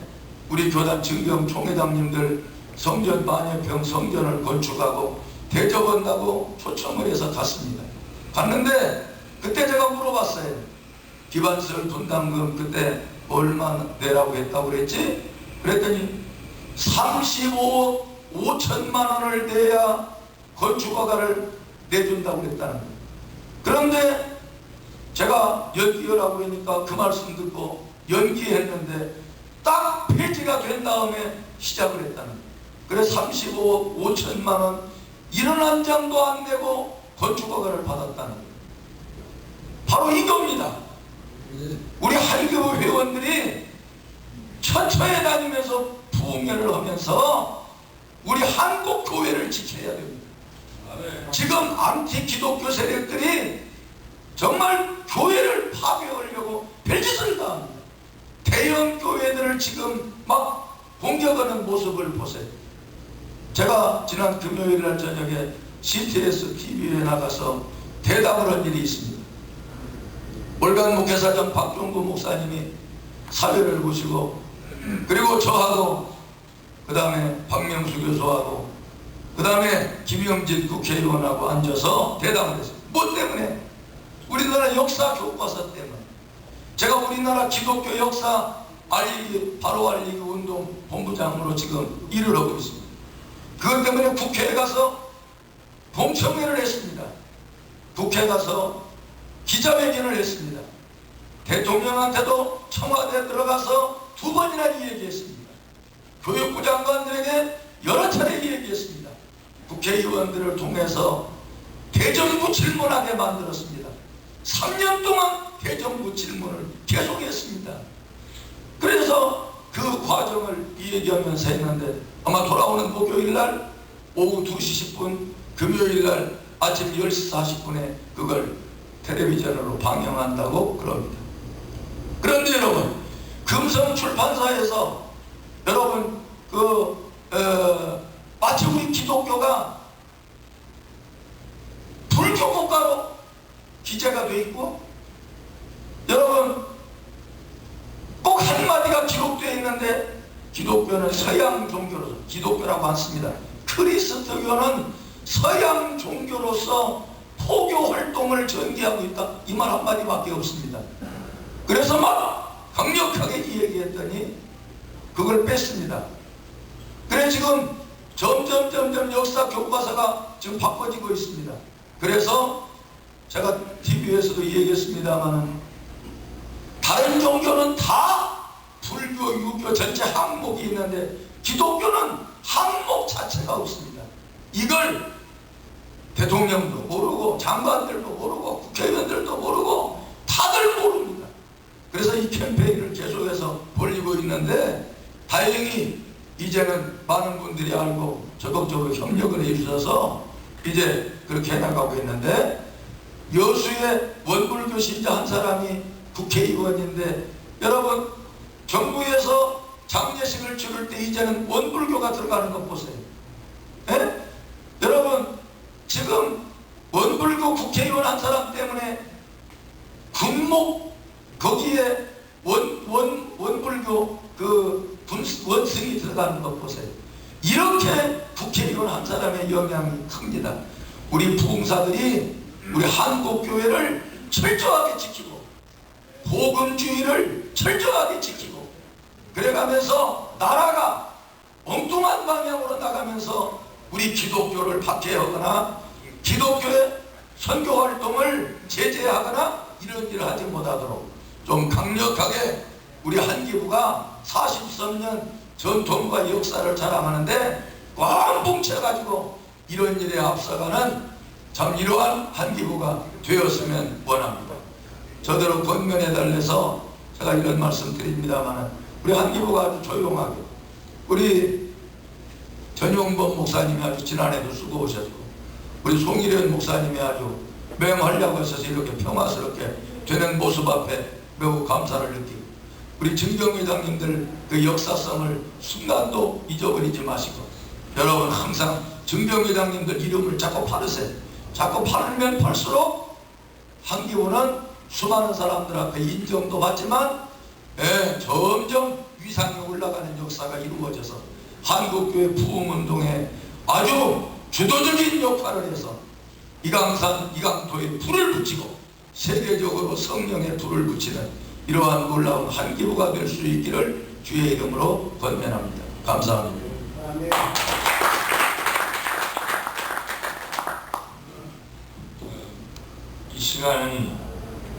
우리 교단 정경 총회장님들 성전 만여평 성전을 건축하고 대접한다고 초청을 해서 갔습니다. 갔는데 그때 제가 물어봤어요. 기반시설 분담금 그때 얼마 내라고 했다고 그랬지? 그랬더니 35억 5천만 원을 내야 건축허가를 내준다고 그랬다는 거예요. 그런데 제가 연기하라고 하니까 그 말씀 듣고 연기했는데 딱 폐지가 된 다음에 시작을 했다는 거예요. 그래 35억 5천만 원 1원 한 장도 안 내고 건축허가를 받았다는 거예요. 바로 이겁니다. 우리 한교회 회원들이 처처에 다니면서 부흥회를 하면서 우리 한국 교회를 지켜야 됩니다. 지금 안티 기독교 세력들이 정말 교회를 파괴하려고 별짓을 다 합니다. 대형 교회들을 지금 막 공격하는 모습을 보세요. 제가 지난 금요일 날 저녁에 CTS TV에 나가서 대답을 한 일이 있습니다. 월간 목회사장 박종구 목사님이 사회를 보시고 그리고 저하고 그 다음에 박명수 교수하고 그 다음에 김영진 국회의원하고 앉아서 대답을 했어요. 뭐 때문에? 우리나라 역사 교과서 때문에. 제가 우리나라 기독교 역사 알리기 바로 알리기 운동 본부장으로 지금 일을 하고 있습니다. 그것 때문에 국회에 가서 공청회를 했습니다. 국회에 가서 기자회견을 했습니다. 대통령한테도 청와대에 들어가서 2번이나 이 얘기했습니다. 교육부 장관들에게 여러 차례 이 얘기했습니다. 국회의원들을 통해서 대정부 질문하게 만들었습니다. 3년 동안 대정부 질문을 계속했습니다. 그래서 그 과정을 이 얘기하면서 했는데 아마 돌아오는 목요일날 오후 2시 10분 금요일날 아침 10시 40분에 그걸 텔레비전으로 방영한다고 그럽니다. 그런데 여러분 금성출판사에서 여러분 마치 우리 기독교가 불교 국가로 기재가 돼 있고 여러분 꼭 한마디가 기록되어 있는데 기독교는 서양 종교로서 기독교라고 않습니다. 그리스도교는 서양 종교로서 포교 활동을 전개하고 있다. 이 말 한마디밖에 없습니다. 그래서 막 강력하게 이 얘기했더니 그걸 뺐습니다. 그래 지금 점점 역사 교과서가 지금 바꿔지고 있습니다. 그래서 제가 TV에서도 얘기했습니다만 다른 종교는 다 불교, 유교 전체 항목이 있는데 기독교는 항목 자체가 없습니다. 이걸 대통령도 모르고 장관들도 모르고 국회의원들도 모르고 다들 모릅니다. 그래서 이 캠페인을 계속해서 벌이고 있는데 다행히 이제는 많은 분들이 알고 적극적으로 협력을 해주셔서 이제 그렇게 해나가고 있는데 여수의 원불교 신자 한 사람이 국회의원인데 여러분 정부에서 장례식을 치를 때 이제는 원불교가 들어가는 것 보세요. 에? 여러분 지금 원불교 국회의원 한 사람 때문에 군목 거기에 원불교 그 원승이 들어가는 것 보세요. 이렇게 국회의원 한 사람의 영향이 큽니다. 우리 부흥사들이 우리 한국교회를 철저하게 지키고 복음주의를 철저하게 지키고 그래가면서 나라가 엉뚱한 방향으로 나가면서 우리 기독교를 박해하거나 기독교의 선교활동을 제재하거나 이런 일을 하지 못하도록 좀 강력하게 우리 한기부가 43년 전통과 역사를 자랑하는데 꽉 뭉쳐가지고 이런 일에 앞서가는 참 이러한 한기부가 되었으면 원합니다. 저대로 권면해 달래서 제가 이런 말씀 드립니다만 우리 한기부가 아주 조용하게 우리 전용범 목사님이 아주 지난해도 수고하셨고 우리 송일현 목사님이 아주 맹활약하셔서 이렇게 평화스럽게 되는 모습 앞에 매우 감사를 느끼고 우리 증경회장님들 그 역사성을 순간도 잊어버리지 마시고 여러분 항상 증경회장님들 이름을 자꾸 팔으세요. 자꾸 팔면 팔수록 한기호는 수많은 사람들 앞에 인정도 받지만 점점 위상이 올라가는 역사가 이루어져서 한국교회 부흥운동에 아주 주도적인 역할을 해서 이강산, 이강도에 불을 붙이고 세계적으로 성령의 불을 붙이는 이러한 놀라운 한기부가 될 수 있기를 주의 이름으로 권면합니다. 감사합니다. 이 시간은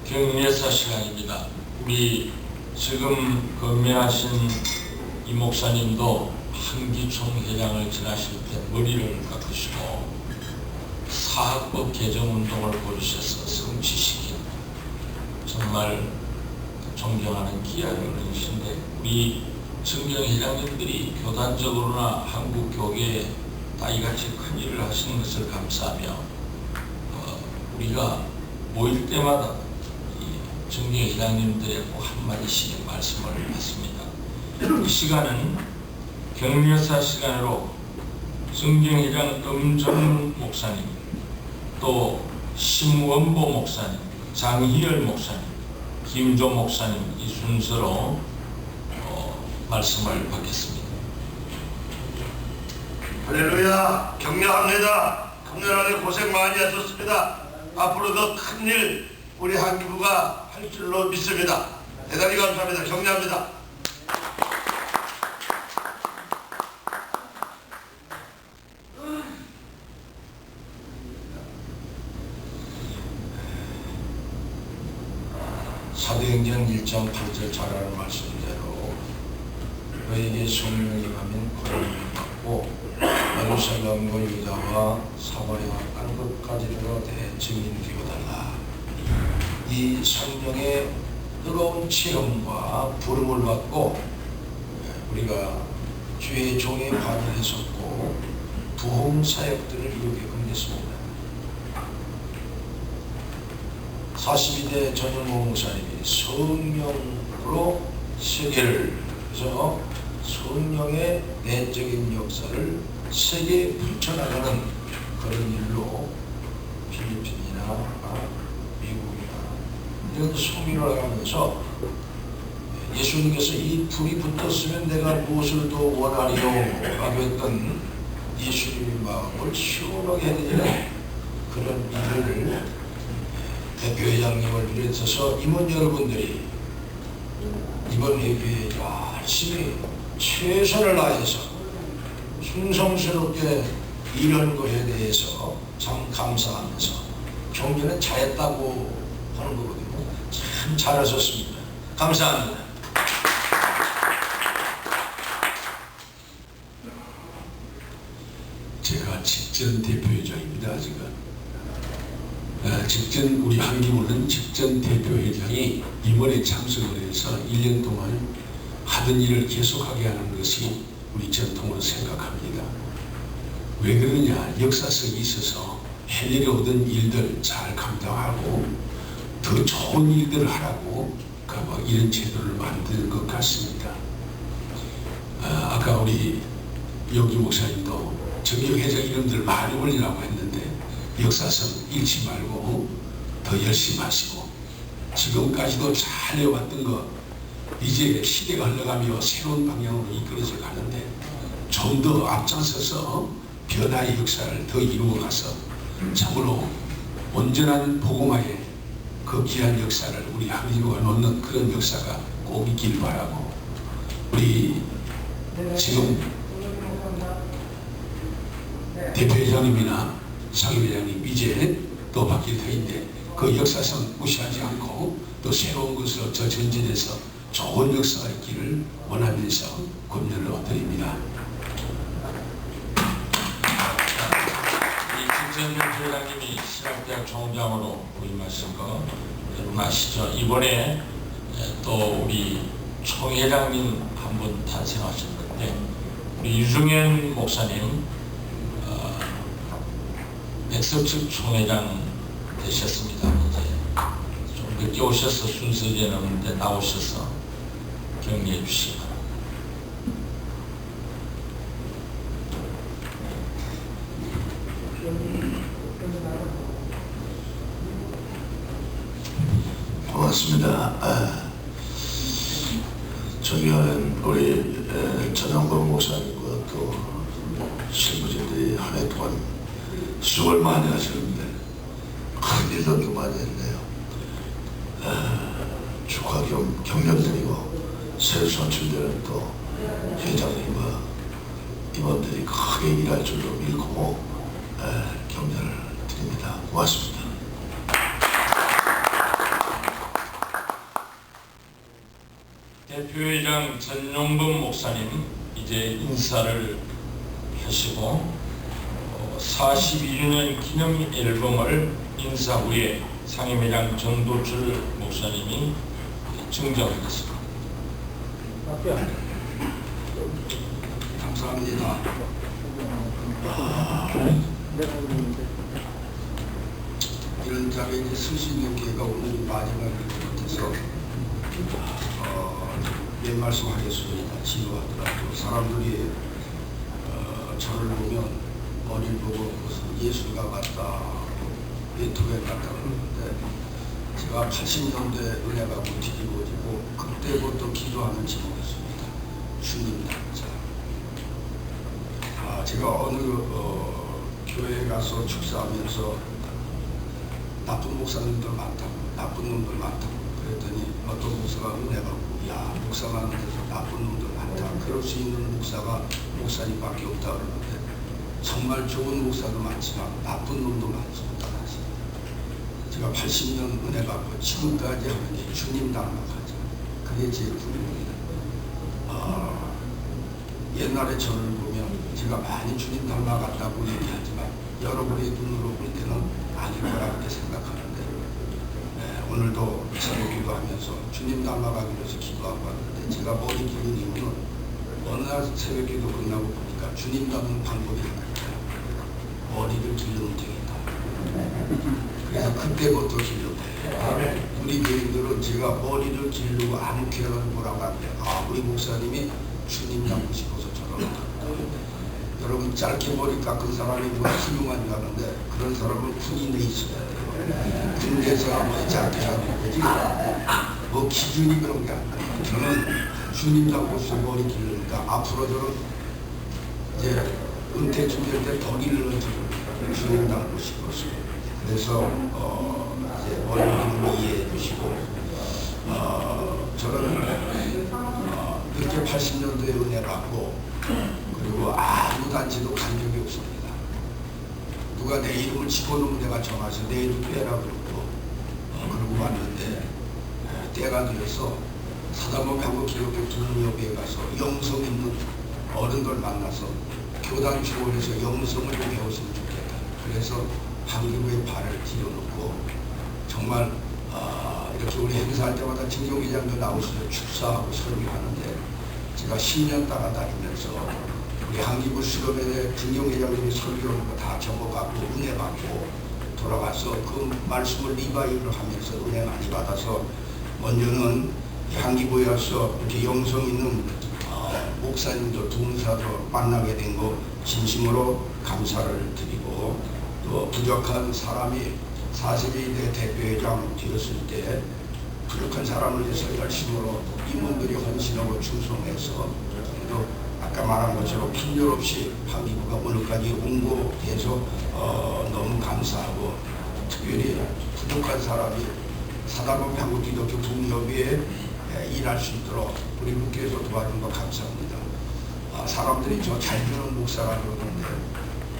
경례사 시간입니다. 우리 지금 건면하신 이 목사님도 한기총 회장을 지나실 때 머리를 깎으시고 사학법 개정운동을 벌이셔서 성취시킨 정말 존경하는 귀한 어른이신데 우리 증경회장님들이 교단적으로나 한국교계에 다 이같이 큰 일을 하시는 것을 감사하며 우리가 모일 때마다 이 증경회장님들의 꼭 한마디씩 말씀을 받습니다. 이 시간은 경례사 시간으로 증경회장 엄정훈 목사님 또 심원보 목사님, 장희열 목사님, 김조 목사님 이 순서로 말씀을 받겠습니다. 할렐루야. 격려합니다. 금년하게 고생 많이 하셨습니다. 앞으로 더 큰 일 우리 한기부가 할 줄로 믿습니다. 대단히 감사합니다. 격려합니다. 사도행전 1장 8절 잘 아는 말씀대로 너에게 성령이 임하면 권능을 받고 예루살렘과 유다와 사마리아 땅 끝까지로 내 증인 되어달라. 이 성령의 뜨거운 체험과 부름을 받고 우리가 주의 종에 관여했었고 부흥 사역들을 이루게끔 됐습니다. 42대 전현무 목사님이 성령으로 세계를, 그래서 성령의 내적인 역사를 세계에 펼쳐나가는 그런 일로 필리핀이나 미국이나 이런 소민을 하면서 예수님께서 이 불이 붙었으면 내가 무엇을 더 원하리요 라고 했던 예수님의 마음을 시원하게 해드리는 그런 일을 대표회장님을 비롯해서 임원 여러분들이 이번 회교에 열심히 최선을 다해서 충성스럽게 일하는 것에 대해서 참 감사하면서 경제는 잘했다고 하는 거거든요. 참 잘하셨습니다. 감사합니다. 제가 직전 대표회장입니다. 지금 직전 우리 한기문은 직전 대표회장이 임원에 참석을 해서 1년 동안 하던 일을 계속하게 하는 것이 우리 전통으로 생각합니다. 왜 그러냐? 역사성이 있어서 해외에 오던 일들 잘 감당하고 더 좋은 일들을 하라고 이런 제도를 만든 것 같습니다. 아까 우리 여기 목사님도 정경회장 이름들 많이 올리라고 했는데 역사성 잃지 말고 더 열심히 하시고 지금까지도 잘 해왔던 거 이제 시대가 흘러가며 새로운 방향으로 이끌어져 가는데 좀 더 앞장서서 변화의 역사를 더 이루어가서 참으로 온전한 복음화의 그 귀한 역사를 우리 한민국가 놓는 그런 역사가 꼭 있길 바라고 우리 지금 대표회장님이나 상임회장님 이제 또 바뀔 터인데 그 역사성 무시하지 않고 또 새로운 것으로 저 전진해서 좋은 역사가 있기를 원하면서 권면을 드립니다. 이 김정일 회장님이 신학대학 총장으로 부임하신 거 여러분 아시죠? 이번에 또 우리 총회장님 한 분 탄생하셨는데 우리 유중현 목사님 백석측 총회장 되셨습니다. 이제 좀 늦게 오셔서 순서제 넘는데 나오셔서 격려해 주시기 바랍니다. 고맙습니다. 존경하는 우리 전영범 목사님과 또 신부님들이 한 해 동안 수고를 많이 하셨는데 큰 일도 많이 했네요. 축하 겸 격려드리고 새로 선출되는 또 회장님과 임원들이 크게 일할 줄로 믿고 격려를 드립니다. 고맙습니다. 대표회장 전용범 목사님 이제 인사를 하시고 42주년 기념 앨범을 인사 후에 상임회장 정도출 목사님이 증정하겠습니다. 감사합니다. 이런 자리에 설 수 있는 기회가 오늘이 마지막일 것 같아서 몇 말씀 하겠습니다. 지루하더라도 사람들이 저를 보면 머리를 보고 무슨 예술가 같다, 유튜브에 같다 그러는데 제가 80년대 은혜 받고 뒤집어지고 그때부터 기도하는 제목이었습니다. 주님 닮자. 제가 어느 교회에 가서 축사하면서 나쁜 목사님들 많다고, 나쁜 놈들 많다고 그랬더니 어떤 목사가 은혜 받고 야, 목사가 하는 데서 나쁜 놈들 많다. 그럴 수 있는 목사가 목사님밖에 없다 그러는데 정말 좋은 목사도 많지만 나쁜 놈도 많습니다. 제가 80년 은혜 받고 지금까지 하는 게 주님 닮아가죠. 그게 제 꿈입니다. 옛날에 저를 보면 제가 많이 주님 닮아갔다고 얘기하지만 여러분의 눈으로 볼 때는 아닐 거라 그렇게 생각하는데 오늘도 새벽 기도하면서 주님 닮아가기 위해서 기도하고 왔는데 제가 머리 기른 이유는 어느 날 새벽 기도 끝나고 보니까 주님 닮은 방법이 하나 있어요. 머리를 기르면 되겠다. 그래서 그때부터 길렀대요. 우리 교인들은 제가 머리를 기르고 아무렇게나 뭐라고 하는데 우리 목사님이 주님 닮고 싶어서 저러는 거예요. 여러분 짧게 머리 깎은 사람이 뭐 훌륭한 줄 아는데 그런 사람은 군인에 있어야 돼요. 군대에서 머리 짧게 하는 거지 뭐 기준이 그런 게 아니에요. 저는 주님 닮고 싶어 머리 기르니까 앞으로 저는 이제 은퇴 준비할 때 더 기르는 주님 닮고 싶었어요. 그래서 이제 머리를 이해해 주시고 저는 이렇게 80년도에 은혜 받고 그리고 아무 단체도 간 적이 없습니다. 누가 내 이름을 집어넣으면 내가 전화해서 내 이름 빼라 그러고 그러고 왔는데 때가 되어서 사단법인 한국기독교 두문협의회 가서 영성 있는 어른들 만나서 교단 주원에서 영성을 좀 배웠으면 좋겠다. 그래서 한국교회 발을 들여놓고 정말 이렇게 우리 행사할 때마다 진경회장도 나오시죠. 축사하고 설교하는데 제가 10년 따라다니면서 우리 한기부 수련회 진경회장님이 설교하는 거 다 적어갖고 은혜 받고 돌아가서 그 말씀을 리바이브를 하면서 은혜 많이 받아서 먼저는 한기부에 와서 이렇게 영성 있는 목사님들 동사들 만나게 된 거 진심으로 감사를 드리고 또 부족한 사람이 42대 대표회장 되었을 때 부족한 사람을 위해서 열심으로 임원들이 헌신하고 충성해서 또 아까 말한 것처럼 빈절 없이 한기부가 오늘까지 온 거에 대해서 너무 감사하고 특별히 부족한 사람이 사단법인 한국기독교 부흥협의회에 일할 수 있도록 우리 국회에서 도와준 거 감사합니다. 사람들이 저 잘 되는 목사가 그러는데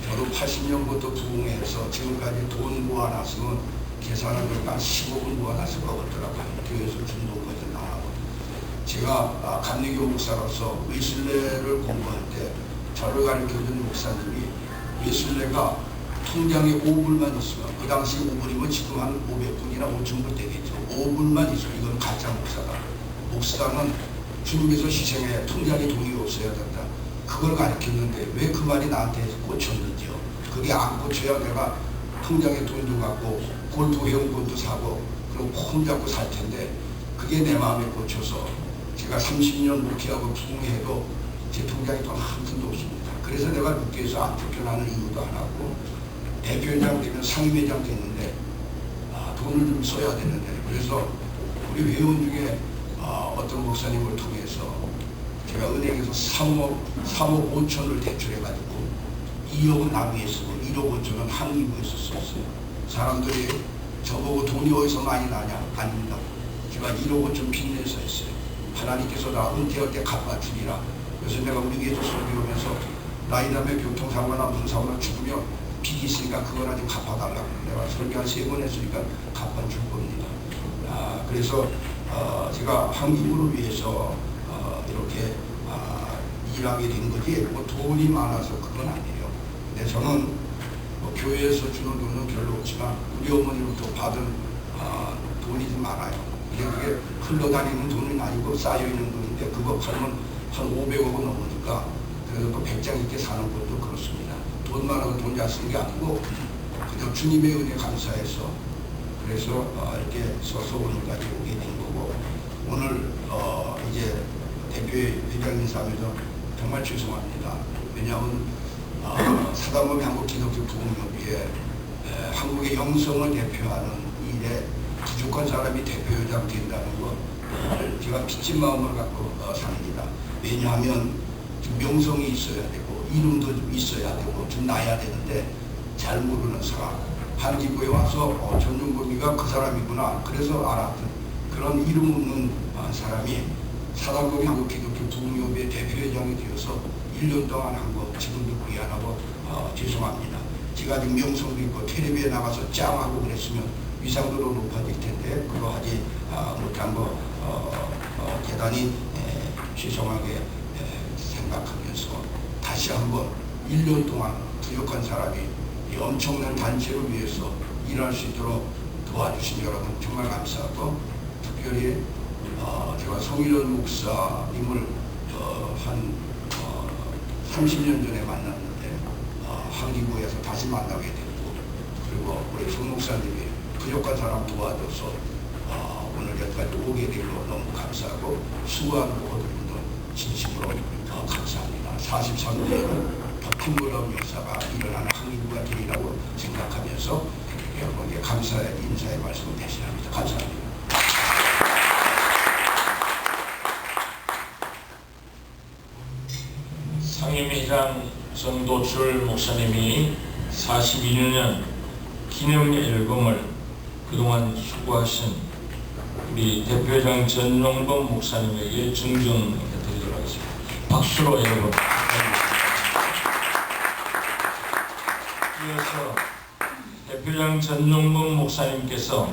저도 80년부터 부흥해서 지금까지 돈 모아놨으면 계산한 거니까 15분 모아놨을 것 같더라고요. 교회에서 준 돈까지 나와고. 제가 감리교 목사로서 웨슬레를 공부할 때 저를 가르쳐준 목사님이 웨슬레가 통장에 5불만 있으면 그 당시 5불이면 지금 한 500분이나 5,000불 되겠죠. 5불만 있으면 이건 가짜 목사다. 목사는 주님께서 희생해 통장에 돈이 없어야 된다. 그걸 가르쳤는데 왜 그 말이 나한테 꽂혔는지요. 그게 안 꽂혀야 내가 통장에 돈도 갖고 골프 회원권도 사고 그럼 폼 잡고 살 텐데 그게 내 마음에 꽂혀서 제가 30년 목회하고 부흥해도 제 통장에 돈 한 푼도 없습니다. 그래서 내가 국회에서 안 쫓겨나는 이유도 하나고 대표회장 되면 상임회장 됐는데 돈을 좀 써야 되는데 그래서 우리 회원 중에 어떤 목사님을 통해서 제가 은행에서 3억 5천을 대출해가지고 2억은 나비에 쓰고 1억 5천은 한기부에서 썼어요. 사람들이 저보고 돈이 어디서 많이 나냐? 아닙니다. 제가 1억 5천 빚내서 했어요. 하나님께서 나 은퇴할 때 갚아주리라. 그래서 내가 우리 교회에서 설교하면서 나이다음에 교통사고나 무슨 사고나 죽으면 빚이 있으니까 그걸 아직 갚아달라고. 내가 설교 한 3번 했으니까 갚아줄 겁니다. 그래서 제가 한기부를 위해서 이렇게 일하게 된 거지 뭐 돈이 많아서 그건 아니에요. 근데 저는 뭐 교회에서 주는 돈은 별로 없지만 우리 어머니로부터 받은 돈이 좀 많아요. 그게 흘러다니는 돈은 아니고 쌓여있는 돈인데 그거 팔면 한 500억은 넘으니까 그래서 또 백장 있게 사는 것도 그렇습니다. 돈 많아서 돈 잘 쓰는 게 아니고 그냥 주님의 은혜 감사해서 그래서 이렇게 서서 오늘까지 오게 된 거고 오늘 이제 대표회장 인사하면서 정말 죄송합니다. 왜냐하면 사단법인 한국기독교 부흥협의회 한국의 영성을 대표하는 일에 부족한 사람이 대표회장 된다는 거 제가 빚진 마음을 갖고 삽니다. 왜냐하면 좀 명성이 있어야 되고 이름도 좀 있어야 되고 좀 나야 되는데 잘 모르는 사람 한기부에 와서 전용범위가 그 사람이구나 그래서 알았던 그런 이름 없는 사람이 사단법인 한국기독교 부흥협의회 대표회장이 되어서 1년 동안 한 거 지금도 미안하고 죄송합니다. 제가 지금 명성도 있고 텔레비에 나가서 짱하고 그랬으면 위상도 높아질 텐데 그거 하지 못한 거 대단히 죄송하게 생각하면서 다시 한번 1년 동안 부족한 사람이 이 엄청난 단체를 위해서 일할 수 있도록 도와주신 여러분 정말 감사하고 특별히 제가 송일원 목사님을 한 30년 전에 만났는데 한기부에서 다시 만나게 됐고 그리고 우리 송 목사님이 부족한 사람 도와줘서 오늘 여기까지 오게 되고 너무 감사하고 수고한 모든 분들 진심으로 감사합니다. 43년에는 더 큰 놀라운 역사가 일어나는 한기부가 되리라고 생각하면서 여러분께 감사의 인사의 말씀을 대신합니다. 감사합니다. 상임회장 정도출 목사님이 42년 기념 앨범을 그동안 수고하신 우리 대표회장 전용범 목사님에게 증정해드리도록 하겠습니다. 박수로 여러분. 이어서 대표장 전용범 목사님께서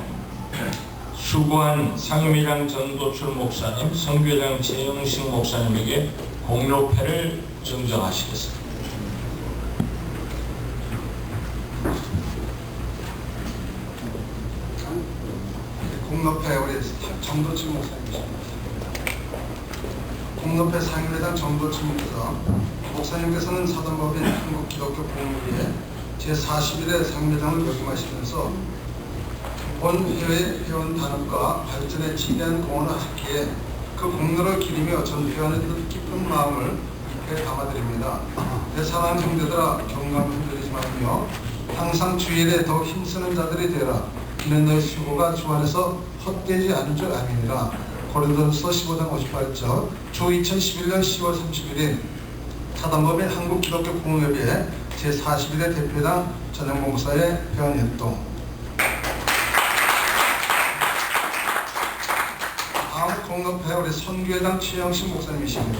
수고한 상임회장 전도출 목사님, 성교회장 최영식 목사님에게 공로패를 증정하시겠습니다. 공로패 우리 정도춘 목사님이십니다. 공로패 상임회장 정도춘 목사님께서는 사단법인 한국기독교공회에 제41회 상임회장을 역임하시면서 본 회의 회원 단합과 발전에 지대한 공헌을 하셨기에 그 공로를 기리며 전 회원의 뜻깊은 마음을 입에 담아드립니다. 내 사랑하는 형제들아 경감 흔들리지 말며 항상 주일에 더욱 힘쓰는 자들이 되라. 이는 너희 수고가 주 안에서 헛되지 않은 줄 아미니라. 고린도전서 15장 58절 주 2011년 10월 31일 사단법인 한국기독교공회에 제41회 대표당 전영봉 목사의 회원일동. 다음 공로패 우리 선교회장 최영식 목사님이십니다.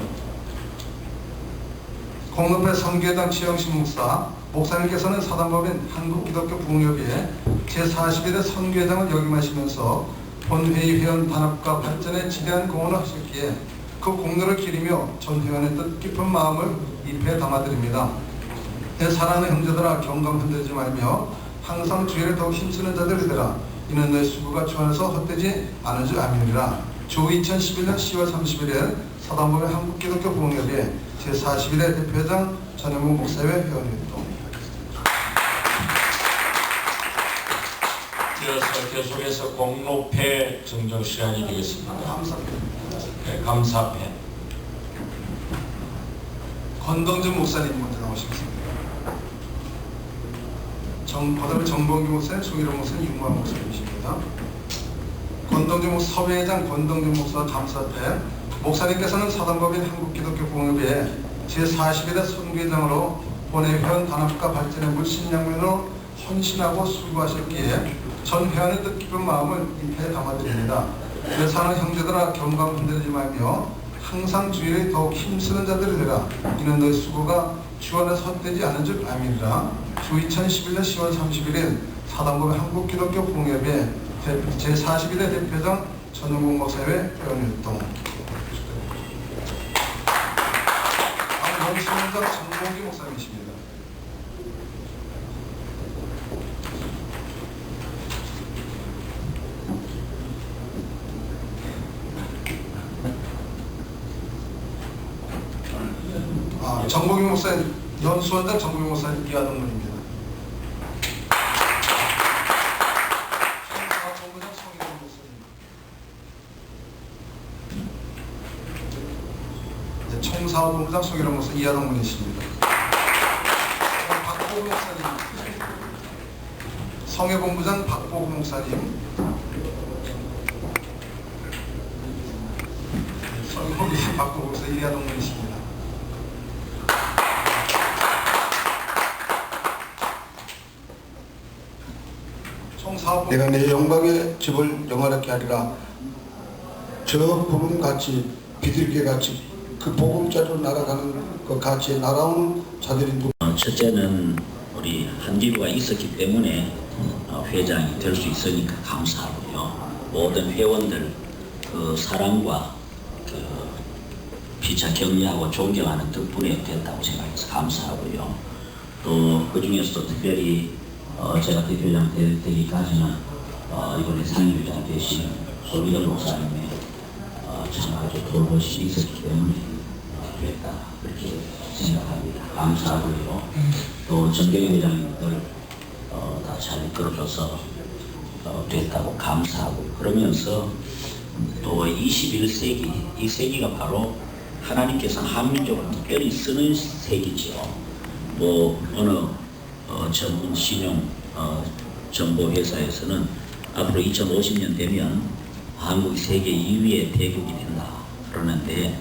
공로패 선교회장 최영식 목사님께서는 사단법인 한국기독교공회에 제41회 선교회장을 역임하시면서 본회의 회원 단합과 발전에 지대한 공헌을 하셨기에 그 공로를 기리며 전 회원의 뜻깊은 마음을 입에 담아드립니다. 내 사랑하는 형제들아 경감 흔들지 말며 항상 주의를 더욱 힘쓰는 자들이 되라. 이는 너의 수고가 주 안에서 헛되지 않은 줄 아미니라. 주 2011년 10월 31일 사단법인 한국기독교공회에 제41회 대표회장 전영봉 목사회 회원일동. 이어서 계속해서 공로패 증정 시간이 되겠습니다. 감사합니다. 네, 감사패. 권동준 목사님 먼저 나오시겠습니다. 그다음에 정봉규 목사님, 송일원 목사님, 윤무한 목사님이십니다. 권동준 목사, 서회장 권동준 목사 감사패. 목사님께서는 사단법인 한국기독교공회에 제41회 선교회장으로 본회 회원 단합과 발전의 물신양면으로 헌신하고 수고하셨기에 전 회원의 뜻깊은 마음을 입에 담아드립니다. 내 사랑하는 형제들아 경감 흔들리지 말며 항상 주일에 더욱 힘쓰는 자들이 되라. 이는 너희 수고가 주 안에서 헛되지 않은 줄 아미니라. 주 2011년 10월 31일 사단법인 한국기독교공회에 제41회 대표장 전용봉 목사회 회원일동. 다음 원수원장 정봉기 목사님이십니다. 정봉기 목사님, 연수원장 정봉기 목사님 이하동문입니다. 총사본부장 송일원 목사님. 총사본부장 송일원 목사님 이하동문이십니다. 박보구 목사님. 성회본부장 박보구 목사님. 성회본부장 박보구 목사님 이하동문이십니다. 내가 내 영광의 집을 영화롭게 하리라. 저 부름같이 비둘기같이 그 복음자로 날아가는 그 같이 날아오는 자들이 첫째는 우리 한기부가 있었기 때문에 회장이 될 수 있으니까 감사하고요. 모든 회원들 그 사랑과 그 피차 격려하고 존경하는 덕분에 됐다고 생각해서 감사하고요. 또 그 중에서도 특별히 제가 대표장 되기까지는 이번에 상임회장 되신 소미정 목사님의 참 아주 돌보심이 있었기 때문에 됐다 그렇게 생각합니다. 감사하고요. 또 정경희 회장님들 다 잘 이끌어줘서 됐다고 감사하고, 그러면서 또 21세기, 이 세기가 바로 하나님께서 한민족을 특별히 쓰는 세기죠. 뭐 어느 전문 신용 정보 회사에서는 앞으로 2050년 되면 한국이 세계 2위의 대국이 된다 그러는데,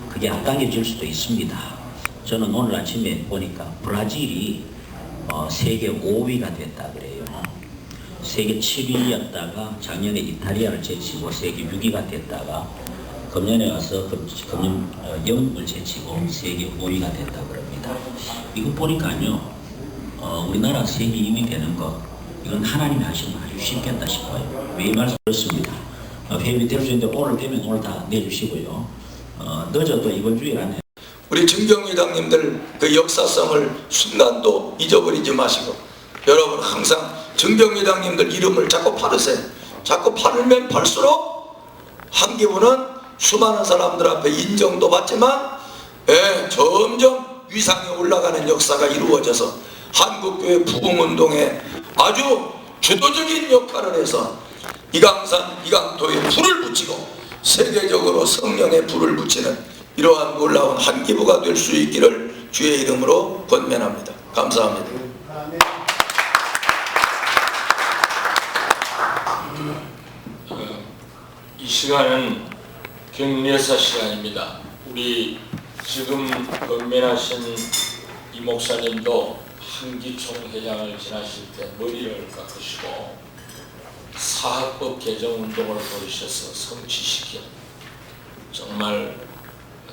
그게 앞당겨질 수도 있습니다. 저는 오늘 아침에 보니까 브라질이 세계 5위가 됐다 그래요. 세계 7위였다가 작년에 이탈리아를 제치고 세계 6위가 됐다가 금년에 와서 영국을 제치고 세계 5위가 됐다 그럽니다. 이거 보니까요, 우리나라 세계 2위 되는 것, 이건 하나님이 하시면 아주 쉽겠다 싶어요. 왜 이 말씀 그렇습니다. 회비 될 수 있는데 오늘 되면 오늘 다 내주시고요. 늦어도 이번 주에 안에 우리 정경회장님들 그 역사성을 순간도 잊어버리지 마시고, 여러분 항상 정경회장님들 이름을 자꾸 팔으세요. 자꾸 팔면 팔수록 한기부는 수많은 사람들 앞에 인정도 받지만 점점 위상에 올라가는 역사가 이루어져서 한국교회 부흥운동에 아주 주도적인 역할을 해서 이강산, 이강토에 불을 붙이고 세계적으로 성령의 불을 붙이는 이러한 놀라운 한기부가 될 수 있기를 주의 이름으로 권면합니다. 감사합니다. 이 시간은 격려사 시간입니다. 우리 지금 권면하신 이 목사님도 한기총 회장을 지나실 때 머리를 깎으시고 사학법 개정 운동을 벌이셔서 성취시킨 정말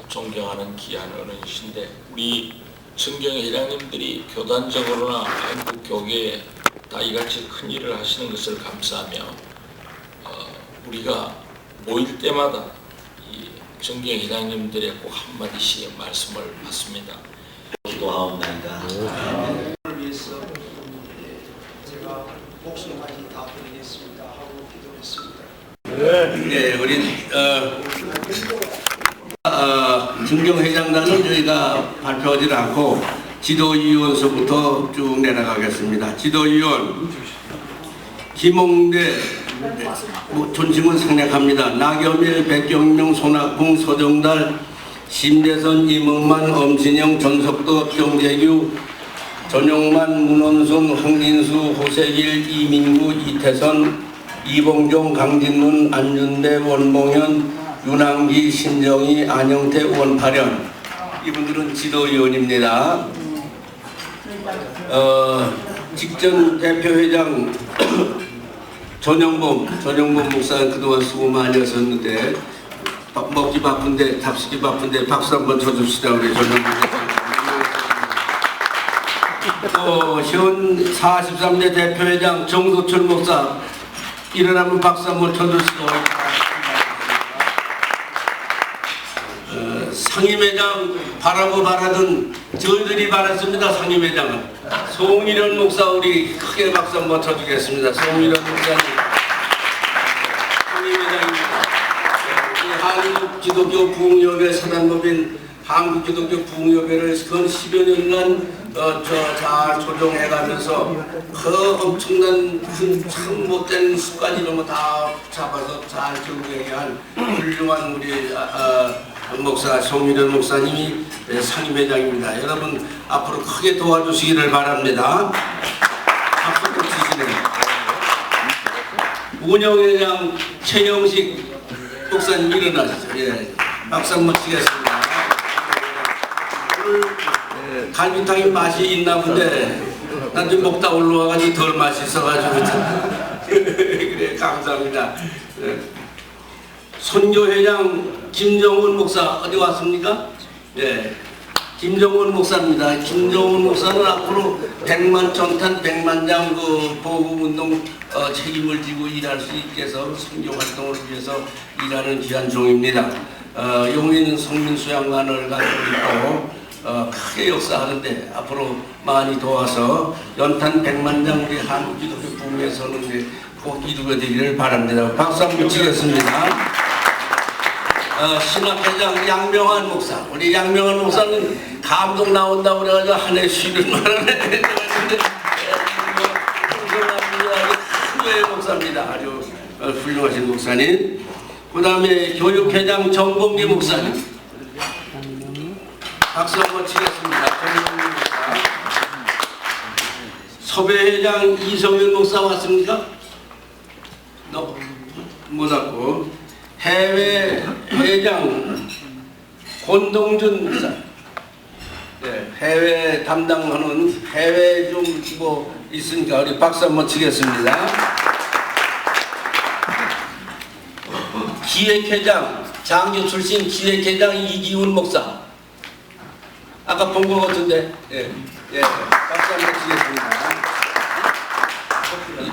존경하는 귀한 어른이신데, 우리 정경 회장님들이 교단적으로나 한국 교계에 다 이같이 큰 일을 하시는 것을 감사하며 우리가 모일 때마다 이 정경 회장님들의 꼭 한마디씩 말씀을 받습니다. 기도하옵나이다. 오늘 위해서 제가 목숨까지 다 드리겠습니다 하고 기도했습니다. 네, 우리 정경회장단은 저희가 발표하지 않고 지도위원서부터 쭉 내려가겠습니다. 지도위원 김홍대, 존칭은 생략합니다. 나겸일, 백경명, 손학봉, 서정달, 심대선, 이명만, 엄신영, 전석도, 정재규, 전용만, 문원순, 황진수, 호세길, 이민구, 이태선, 이봉종, 강진문, 안윤대, 원봉현, 윤항기, 신정희, 안영태, 원파련, 이분들은 지도위원입니다. 직전 대표회장 전영범 목사는 그동안 수고 많이 하셨는데 먹기 바쁜데 잡수기 바쁜데 박수 한번 쳐줍시다. 우리 전영범 현 43대 대표회장 정도철 목사 일어나면 박수 한번 쳐주시고, 상임회장 바라고 바라던 저희들이 바랐습니다. 상임회장은 송일현 목사 우리 크게 박수 한번 쳐주겠습니다. 송일현 목사님 상임회장입니다. 한국기독교 부흥협회 사단법인 한국기독교 부흥협회를 근 10여 년간 잘 조정해가면서 그 엄청난 참 못된 습관 이런 거 다 잡아서 잘 경쟁해 한 훌륭한 우리 목사 송일현 목사님이 상임회장입니다. 여러분 앞으로 크게 도와주시기를 바랍니다. 박수 치시네요. 운영회장 최영식 목사님 일어나시죠. 예, 박수 한번 치겠습니다. 오늘 갈비탕이 맛이 있나 본데 난 좀 먹다 올라와가지고 덜 맛있어가지고 그래 감사합니다. 손교회장 김정은 목사 어디 왔습니까? 네, 김정은 목사입니다. 김정은 목사는 앞으로 100만 전탄 100만 장 그 보급운동 책임을 지고 일할 수 있게 해서 선교 활동을 위해서 일하는 귀한 종입니다. 용인 성민수양관을 가지고 있고 크게 역사하는데 앞으로 많이 도와서 연탄 100만 장 우리 한국 기독교 부흥에 서는데 꼭 이루게 되기를 바랍니다. 박수 한번 치겠습니다. 신학회장 양명환 목사, 우리 양명환 목사는 감동 나온다고 그래가지고 한 해 쉬는 말을 큰 목사입니다. 아주 훌륭하신 목사님. 그 다음에 교육회장 정봉기 목사님, 박수 한번 치겠습니다. 정봉기 목사. 섭외회장 이성윤 목사 왔습니까? 못 왔고. 해외 회장 권동준 목사, 네, 해외 담당하는 해외 좀 뭐 있으니까 우리 박수 한번 치겠습니다. 기획회장 장교 출신 기획회장 이기훈 목사, 아까 본 것 같은데, 예, 예, 박수 한번 치겠습니다.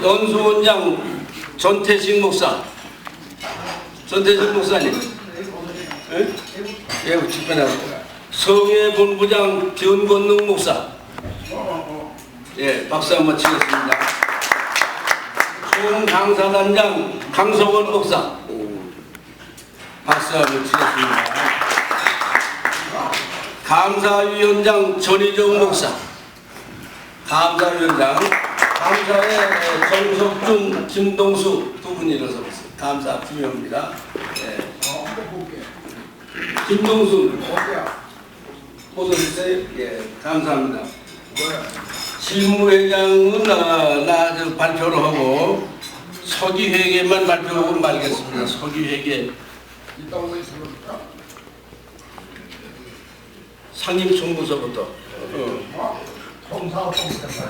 연수원장 전태식 목사. 전태식 목사님, 예, 집회나고 성회 본부장 변건능 목사, 예, 박수 한번 치겠습니다. 총강사단장 강성원 목사, 박수 한번 치겠습니다. 감사위원장 전희정 목사, 감사위원장, 감사의 정석준, 김동수 두 분이 일어서 감사 투명입니다. 네. 김동수 보도주세요. 예, 감사합니다. 실무회장은 나 발표를 하고 서기회계만 발표하고 말겠습니다. 서기회계 상임총무서부터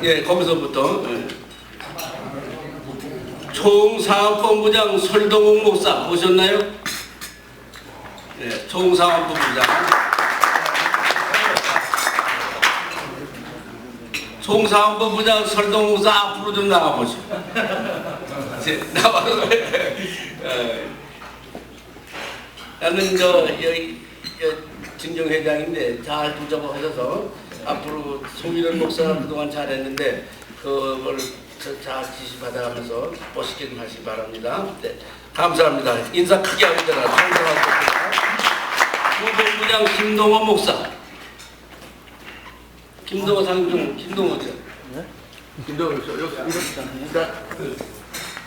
예, 거기서부터 총사업본부장 설동욱 목사 오셨나요? 네, 총사업본부장. 총사업본부장 설동욱 목사 앞으로 좀 나와보시오. 나와서 나는 여기 증정회장인데 잘 부적하셔서 앞으로 송일원 목사가 그동안 잘했는데 그걸 잘 지시받아가면서 멋있게 좀 하시기 바랍니다. 네, 감사합니다. 인사 크게 하시더라. 후본부장 김동호 목사. 김동호 상중, 김동호죠? 네? 김동호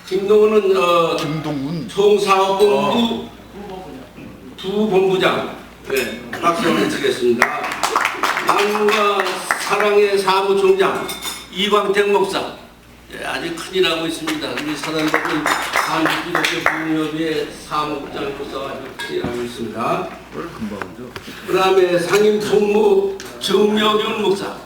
김동호는 김동훈 총사업본부 부본부장. 네, 박수 한번 드리겠습니다. 만과 사랑의 사무총장 이광택 목사. 네, 아주 큰일 하고 있습니다. 우리 사단법인 한국기독교 부흥협의회 사무국장으로서 아주 큰일 하고 있습니다. 그 다음에 상임총무 정명윤 목사.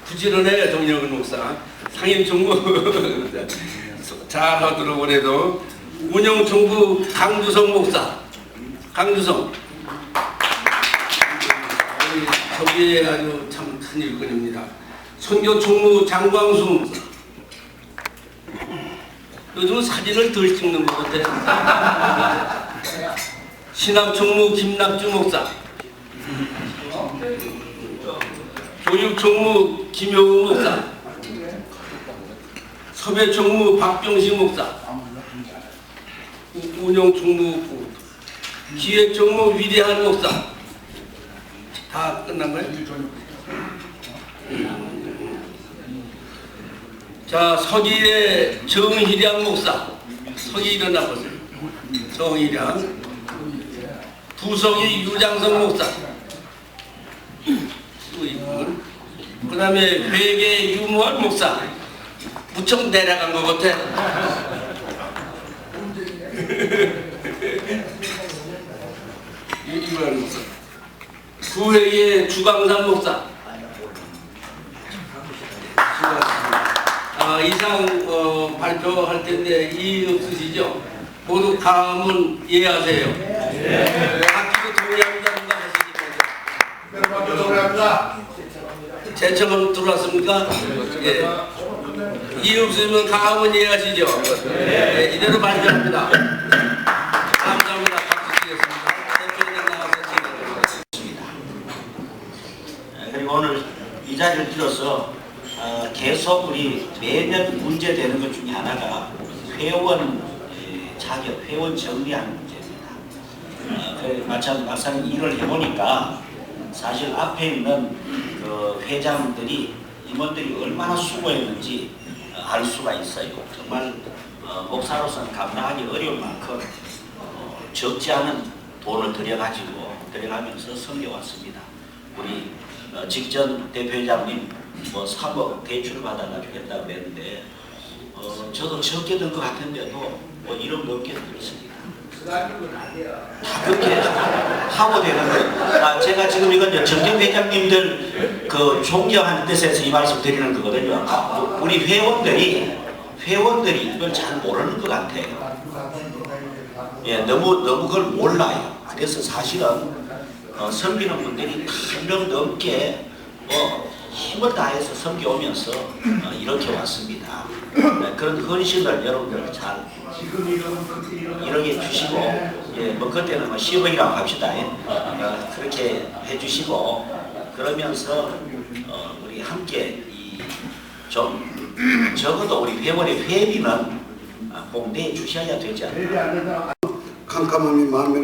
부지런해요, 정명윤 목사. 상임총무 잘 하도록 그래도. 운영총무 강주성 목사. 강주성. 저기에 아주 참 큰 일꾼입니다. 선교총무 장광수 목사. 요즘은 사진을 덜 찍는 것 같아요. 신학총무 김낙주 목사. 교육총무 김효우 목사. 섭외총무 박병식 목사. 운영총무 기획총무 위대한 목사. 다 끝난 거예요? 자, 서기의 정희량 목사. 서기 일어나 보세요. 정희량. 부석이 유장성 목사. 그 다음에 회계 유무환 목사. 무척 내려간 것 같아. 유무환 목사. 구회의 주강산 목사. 이상 발표할 텐데 이의 없으시죠? 모두 가문 이해하세요. 제청은 들어왔습니까? 예. 이유 없으면 강하면 이해하시죠? 예, 이대로 발표합니다. 감사합니다. 박수 치겠습니다. 대표님 나와서 진행하겠습니다. 그리고 오늘 이 자리를 빌어서 계속 우리 매년 문제되는 것 중에 하나가 회원 자격, 회원 정리하는 문제입니다. 막상 일을 해보니까 사실 앞에 있는 그 회장들이 임원들이 얼마나 수고했는지 알 수가 있어요. 정말 목사로서는 감당하기 어려울 만큼 적지 않은 돈을 들여가면서 섬겨왔습니다. 우리 직전 대표회장님 뭐 3억 대출을 받아가지고 했다고 했는데 저도 적게 든 것 같은데도 뭐 1억 넘게 들었습니다. 다 그렇게 하고 되는 거예요. 제가 지금 이건 정경 회장님들 그 존경하는 뜻에서 이 말씀 드리는 거거든요. 우리 회원들이 이걸 잘 모르는 것 같아요. 예, 너무 그걸 몰라요. 그래서 사실은 섬기는 분들이 8명 넘게 힘을 다해서 섬겨오면서 이렇게 왔습니다. 그런 헌신을 여러분들 잘 이렇게 주시고, 예, 뭐 그때는 뭐 10억이라고 합시다. 그렇게 해주시고 그러면서 우리 함께 좀 적어도 우리 회원의 회비는 꼭 내주셔야 되지 않나. 캄캄함이 마음에